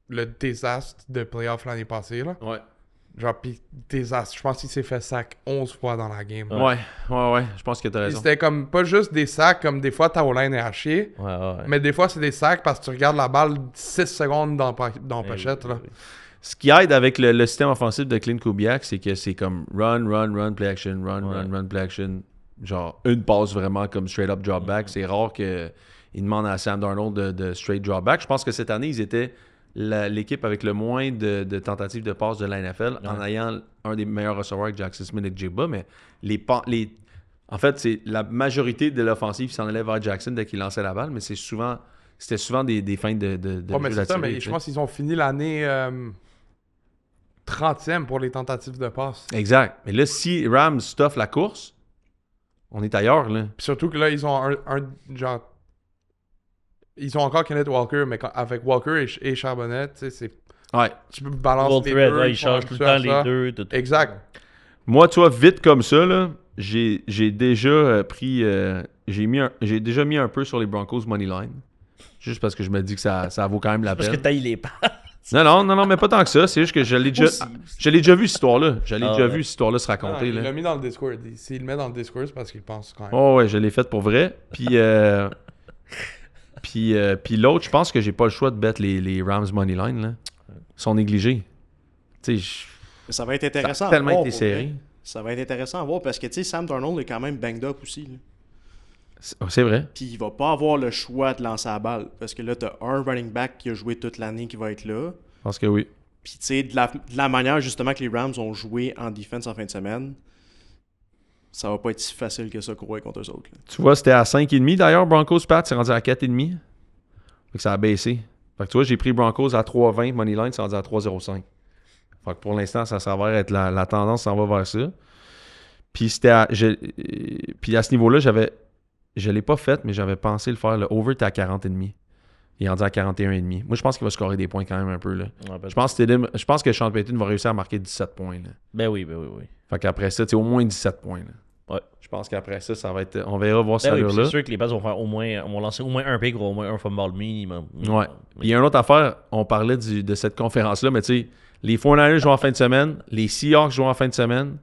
le désastre de playoff l'année passée. Là. Ouais. Genre, pis désastre. Je pense qu'il s'est fait sac 11 fois dans la game. Ouais. Je pense que t'as Puis raison. c'était comme pas juste des sacs, comme des fois ta O-line est hachée. Ouais. Mais des fois, c'est des sacs parce que tu regardes la balle 6 secondes dans la pochette. Là. Ce qui aide avec le système offensif de Clint Kubiak, c'est que c'est comme run, play action, run, play action. Genre, une passe vraiment comme straight up drop back. C'est rare qu'il demande à Sam Darnold de straight drop back. Je pense que cette année, ils étaient l'équipe avec le moins de tentatives de passe de la NFL en ayant un des meilleurs receveurs avec Jackson Smith et Jigba. Mais en fait, c'est la majorité de l'offensive qui s'en allait vers Jackson dès qu'il lançait la balle, mais c'était souvent des feintes de Ouais, mais jeux c'est ça, attirés, mais tu je sais. pense qu'ils ont fini l'année 30e pour les tentatives de passe. Exact. Mais là, si Rams stuff la course, on est ailleurs, là. Puis surtout que là, ils ont genre. Ils ont encore Kenneth Walker, mais avec Walker et Charbonnet, tu sais, c'est. Ouais. Tu peux balancer Gold les thread, deux. ouais, ils il font change tout le ça, temps ça. les deux. Tout. Exact. Moi, tu vois, vite comme ça, là, j'ai déjà pris... j'ai déjà mis un peu sur les Broncos Moneyline. Juste parce que je me dis que ça vaut quand même la Parce que peine. t'ailles les pas. Non, mais pas tant que ça. C'est juste que je l'ai déjà vu, cette histoire-là. Ah, ouais. Cette histoire-là se raconter. Il là. l'a mis dans le Discord. S'il le met dans le Discord, c'est parce qu'il pense quand même. Oh ouais, je l'ai fait pour vrai. Puis l'autre, je pense que j'ai pas le choix de bet les Rams Moneyline. Là. Ils sont négligés. Tu sais, Mais ça va être ça intéressant a à tellement voir. été pour serré. vrai. Ça va être intéressant à voir parce que, tu sais, Sam Darnold est quand même banged up aussi. Là. C'est vrai. Puis il va pas avoir le choix de lancer la balle. Parce que là, t'as un running back qui a joué toute l'année qui va être là. Je pense que oui. Puis, tu sais, de la manière justement que les Rams ont joué en defense en fin de semaine, ça va pas être si facile que ça courir contre eux autres. Là. Tu vois, c'était à 5,5 d'ailleurs, Broncos-Pat, c'est rendu à 4,5. Fait que ça a baissé. Fait que tu vois, j'ai pris Broncos à 3,20, Moneyline, c'est rendu à 3,05. Fait que pour l'instant, ça s'avère être la tendance s'en va vers ça. Puis puis à ce niveau-là, je l'ai pas fait, mais j'avais pensé le faire. Le over était à 40,5. Il est rendu à 41,5. Moi, je pense qu'il va scorer des points quand même un peu. Là. Ouais, Je pense que Sean Payton va réussir à marquer 17 points. Là. Ben oui. Fait qu'après ça, tu sais, au moins 17 points. Là. Ouais. Je pense qu'après ça, ça va être. On verra voir Ben ça oui, là. puis c'est sûr que les Pats vont lancer au moins un pick ou au moins un fumble minimum. Ouais. Puis il y a une autre affaire, on parlait de cette conférence-là, mais tu sais, les 49ers jouent en fin de semaine, les Seahawks jouent en fin de semaine,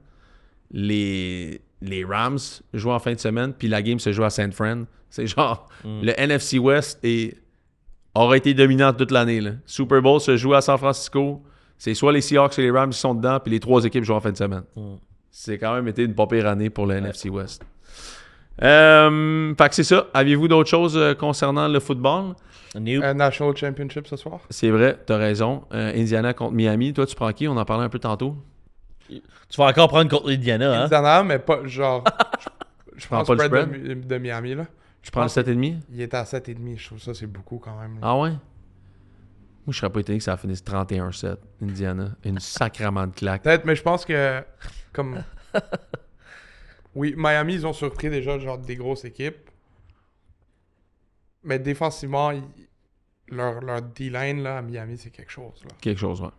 les Rams jouent en fin de semaine, puis la game se joue à San Fran. C'est genre, le NFC West aura été dominant toute l'année. Là. Super Bowl se joue à San Francisco, c'est soit les Seahawks et les Rams qui sont dedans, puis les trois équipes jouent en fin de semaine. C'est quand même été une pas pire année pour le NFC West. Fait que c'est ça. Aviez-vous d'autres choses concernant le football? National Championship ce soir. C'est vrai, t'as raison. Indiana contre Miami. Toi, tu prends qui? On en parlait un peu tantôt. Tu vas encore prendre contre Indiana, hein? Indiana, mais pas genre. Je Prends prends pas le le spread de Miami, là. Je prends le 7,5. Il était à 7,5. Je trouve ça, c'est beaucoup quand même. là. Ah ouais? Moi, je serais pas étonné que ça finisse 31-7, Indiana. Une sacrament de claque. Peut-être, mais je pense que, comme... Oui, Miami, ils ont surpris déjà genre des grosses équipes. Mais défensivement, leur D-line là, à Miami, c'est quelque chose. Là. Quelque chose, ouais.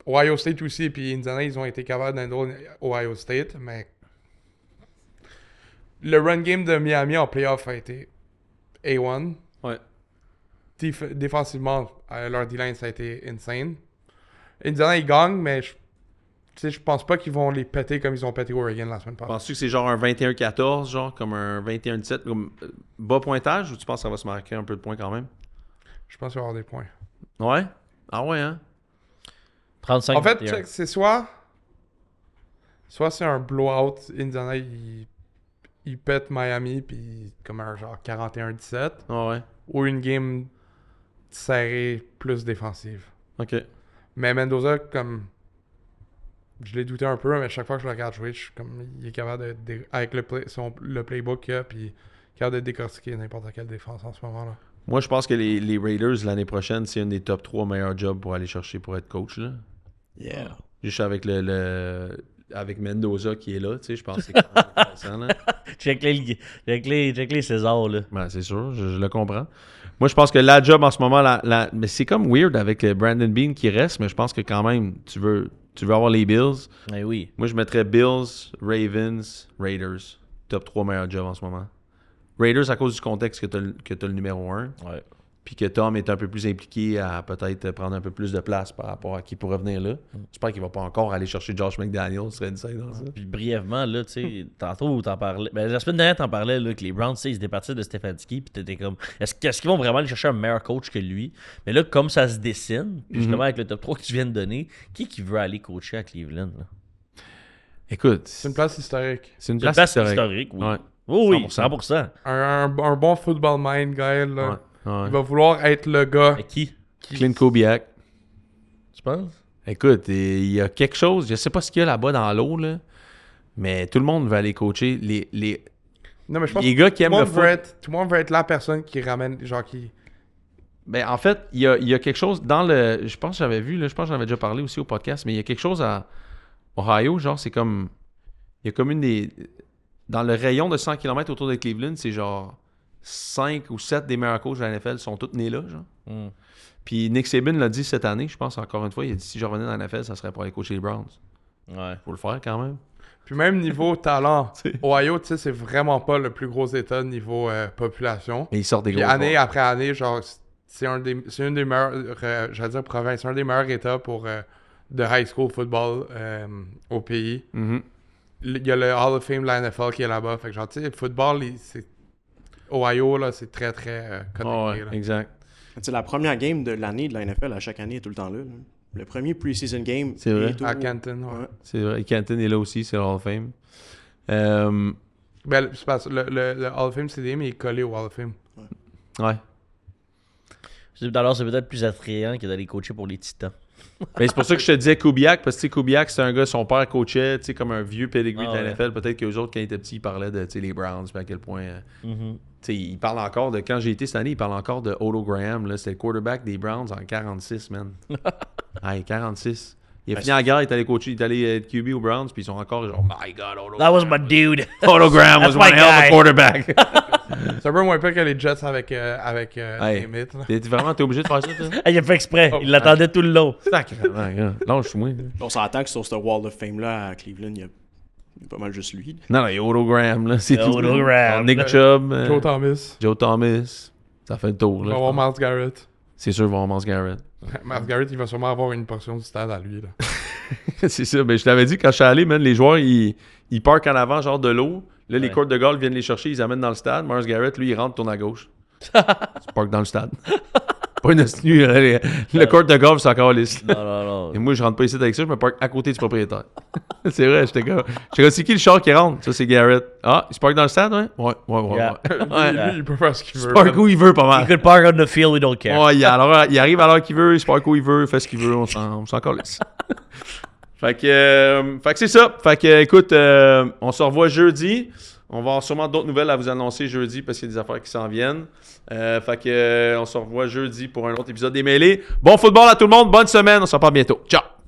Ohio State aussi, puis Indiana, ils ont été capables d'handler Ohio State, mais le run game de Miami en playoff a été A1. Ouais. Défensivement, leur D-line, ça a été insane. Indiana, ils gagnent, mais je pense pas qu'ils vont les péter comme ils ont pété Oregon la semaine passée. Penses-tu que c'est genre un 21-14, genre comme un 21-17, comme bas pointage, ou tu penses que ça va se marquer un peu de points quand même? Je pense qu'il va y avoir des points. Ouais? Ah ouais, hein? 35 En fait, 21. check, c'est soit c'est un blowout, Indiana, il pète Miami, puis comme un genre 41-17, Ah ouais. ou une game serrée plus défensive. OK. Mais Mendoza, comme... Je l'ai douté un peu, mais chaque fois que je le regarde jouer, je suis comme... Il est capable avec le playbook qu'il a, puis capable de décortiquer n'importe quelle défense en ce moment-là. Moi, je pense que les Raiders, l'année prochaine, c'est un des top 3 meilleurs jobs pour aller chercher pour être coach, là. Yeah. Juste avec avec Mendoza qui est là, tu sais, je pense que c'est quand même intéressant, là. Check les Césars, là. Ben, c'est sûr, je le comprends. Moi, je pense que la job en ce moment, mais c'est comme weird avec Brandon Bean qui reste, mais je pense que quand même, tu veux avoir les Bills. Eh oui. Moi, je mettrais Bills, Ravens, Raiders. Top 3 meilleurs jobs en ce moment. Raiders à cause du contexte que tu as le numéro 1. Ouais. Puis que Tom est un peu plus impliqué à peut-être prendre un peu plus de place par rapport à qui pourrait venir là. J'espère qu'il va pas encore aller chercher Josh McDaniels, ce serait insane dans ça. Puis brièvement, là, tu sais, tantôt, t'en parlais. Ben, la semaine dernière, t'en parlais, là, que les Browns, tu sais, ils étaient partis de Stefanski, puis t'étais comme, est-ce qu'ils vont vraiment aller chercher un meilleur coach que lui? Mais là, comme ça se dessine, puis justement, avec le top 3 que tu viens de donner, qui veut aller coacher à Cleveland, là? Écoute, C'est une place historique. c'est une C'est une place place historique. historique, oui. Ouais. Oui, 100%. 100%. Un bon football mind guy, là. Ouais. Ouais. Il va vouloir être le gars Mais qui? Clint Kubiak. Tu penses? Écoute, il y a quelque chose, je sais pas ce qu'il y a là-bas dans l'eau, là, mais tout le monde veut aller coacher. Non, mais je pense Les gars qui aiment le tout foot. le monde veut être la personne qui ramène, genre qui... Ben, en fait, il y a quelque chose dans le... Je pense que j'avais vu, là, je pense que j'en avais déjà parlé aussi au podcast, mais il y a quelque chose à Ohio, genre, c'est comme... Il y a comme une des... Dans le rayon de 100 km autour de Cleveland, c'est genre 5 ou 7 des meilleurs coachs de la NFL sont tous nés là, genre. Mm. Puis Nick Saban l'a dit cette année, je pense encore une fois, il a dit si je revenais dans la NFL, ça serait pour aller coacher les Browns. Ouais. Faut le faire quand même. Puis même niveau talent, T'sais. Ohio, tu sais, c'est vraiment pas le plus gros état niveau population. Mais ils sortent des Puis gros année joueurs. après année, genre, c'est une des meilleures, j'allais dire province, c'est un des meilleurs états pour de high school football au pays. Mhm. Il y a le Hall of Fame de la NFL qui est là-bas. Fait que genre, tu sais, le football, c'est... Ohio, là, c'est très, très connecté. Ah ouais, là. exact. Tu sais, la première game de l'année de la NFL, à chaque année, est tout le temps là. Le premier preseason game. C'est vrai. est au- À Canton, ouais. Ouais. C'est vrai. Canton est là aussi, c'est le Hall of Fame. Ben, c'est parce que le Hall of Fame Stadium il est collé au Hall of Fame. Ouais. Alors, c'est peut-être plus attrayant que d'aller coacher pour les Titans. Mais c'est pour ça que je te disais Kubiak, parce que tu sais, Kubiak, c'est un gars, son père coachait, tu sais, comme un vieux pedigree Ah de la ouais. NFL. Peut-être qu'eux autres, quand ils étaient petits, ils parlaient de, tu sais, les Browns, puis à quel point... Mhm. Tu sais, ils parlent encore de... Quand j'ai été cette année, ils parlent encore de Otto Graham, là. C'était le quarterback des Browns en 46, man. Ouais, 46. Il a fini la guerre, il est allé coacher, il est allé être QB aux Browns, puis ils sont encore genre, my God, Otto That was my dude. Otto Graham was That's one my hell of a guy. quarterback. C'est un peu moins pire que les Jets avec Hey. Namath, là. T'es obligé de faire ça, toi? Il a fait exprès. Il l'attendait tout le long. Sacrément, gars. Lâche-moi. On s'entend que sur ce Wall of Fame-là à Cleveland, il y a pas mal juste lui. Non, il y a Otto Graham, là, c'est tout. Otto Graham. Nick Chubb, Joe Thomas. Joe Thomas. Ça fait le tour, Il là. va avoir Myles Garrett. C'est sûr, il va avoir Myles Garrett. Myles Garrett, il va sûrement avoir une portion du stade à lui, là. C'est ça. Mais je t'avais dit, quand je suis allé, man, les joueurs, ils parkent en avant, genre de l'eau. Là, les Ouais. courts de golf viennent les chercher, ils les amènent dans le stade. Myles Garrett, lui, il rentre, tourne à gauche. Tu parques dans le stade. Pas une astuce. Le court de golf, c'est encore lisse. Non, non, non. Et moi, je rentre pas ici avec ça, je me parque à côté du propriétaire. C'est vrai, j'étais comme, c'est qui le char qui rentre? Ça, c'est Garrett. Ah, il se parque dans le stade, ouais? Ouais. Yeah. Ouais. Lui, il peut faire ce qu'il Il veut. se parque où il veut, pas You mal. could park on the field, we don't care. Ouais, il arrive à l'heure qu'il veut, il se parque où il veut, il fait ce qu'il veut, on s'en encore laisse. Fait que c'est ça. Fait que, écoute, on se revoit jeudi. On va avoir sûrement d'autres nouvelles à vous annoncer jeudi parce qu'il y a des affaires qui s'en viennent. Fait que on se revoit jeudi pour un autre épisode des Mêlés. Bon football à tout le monde, bonne semaine, on se reparle bientôt. Ciao!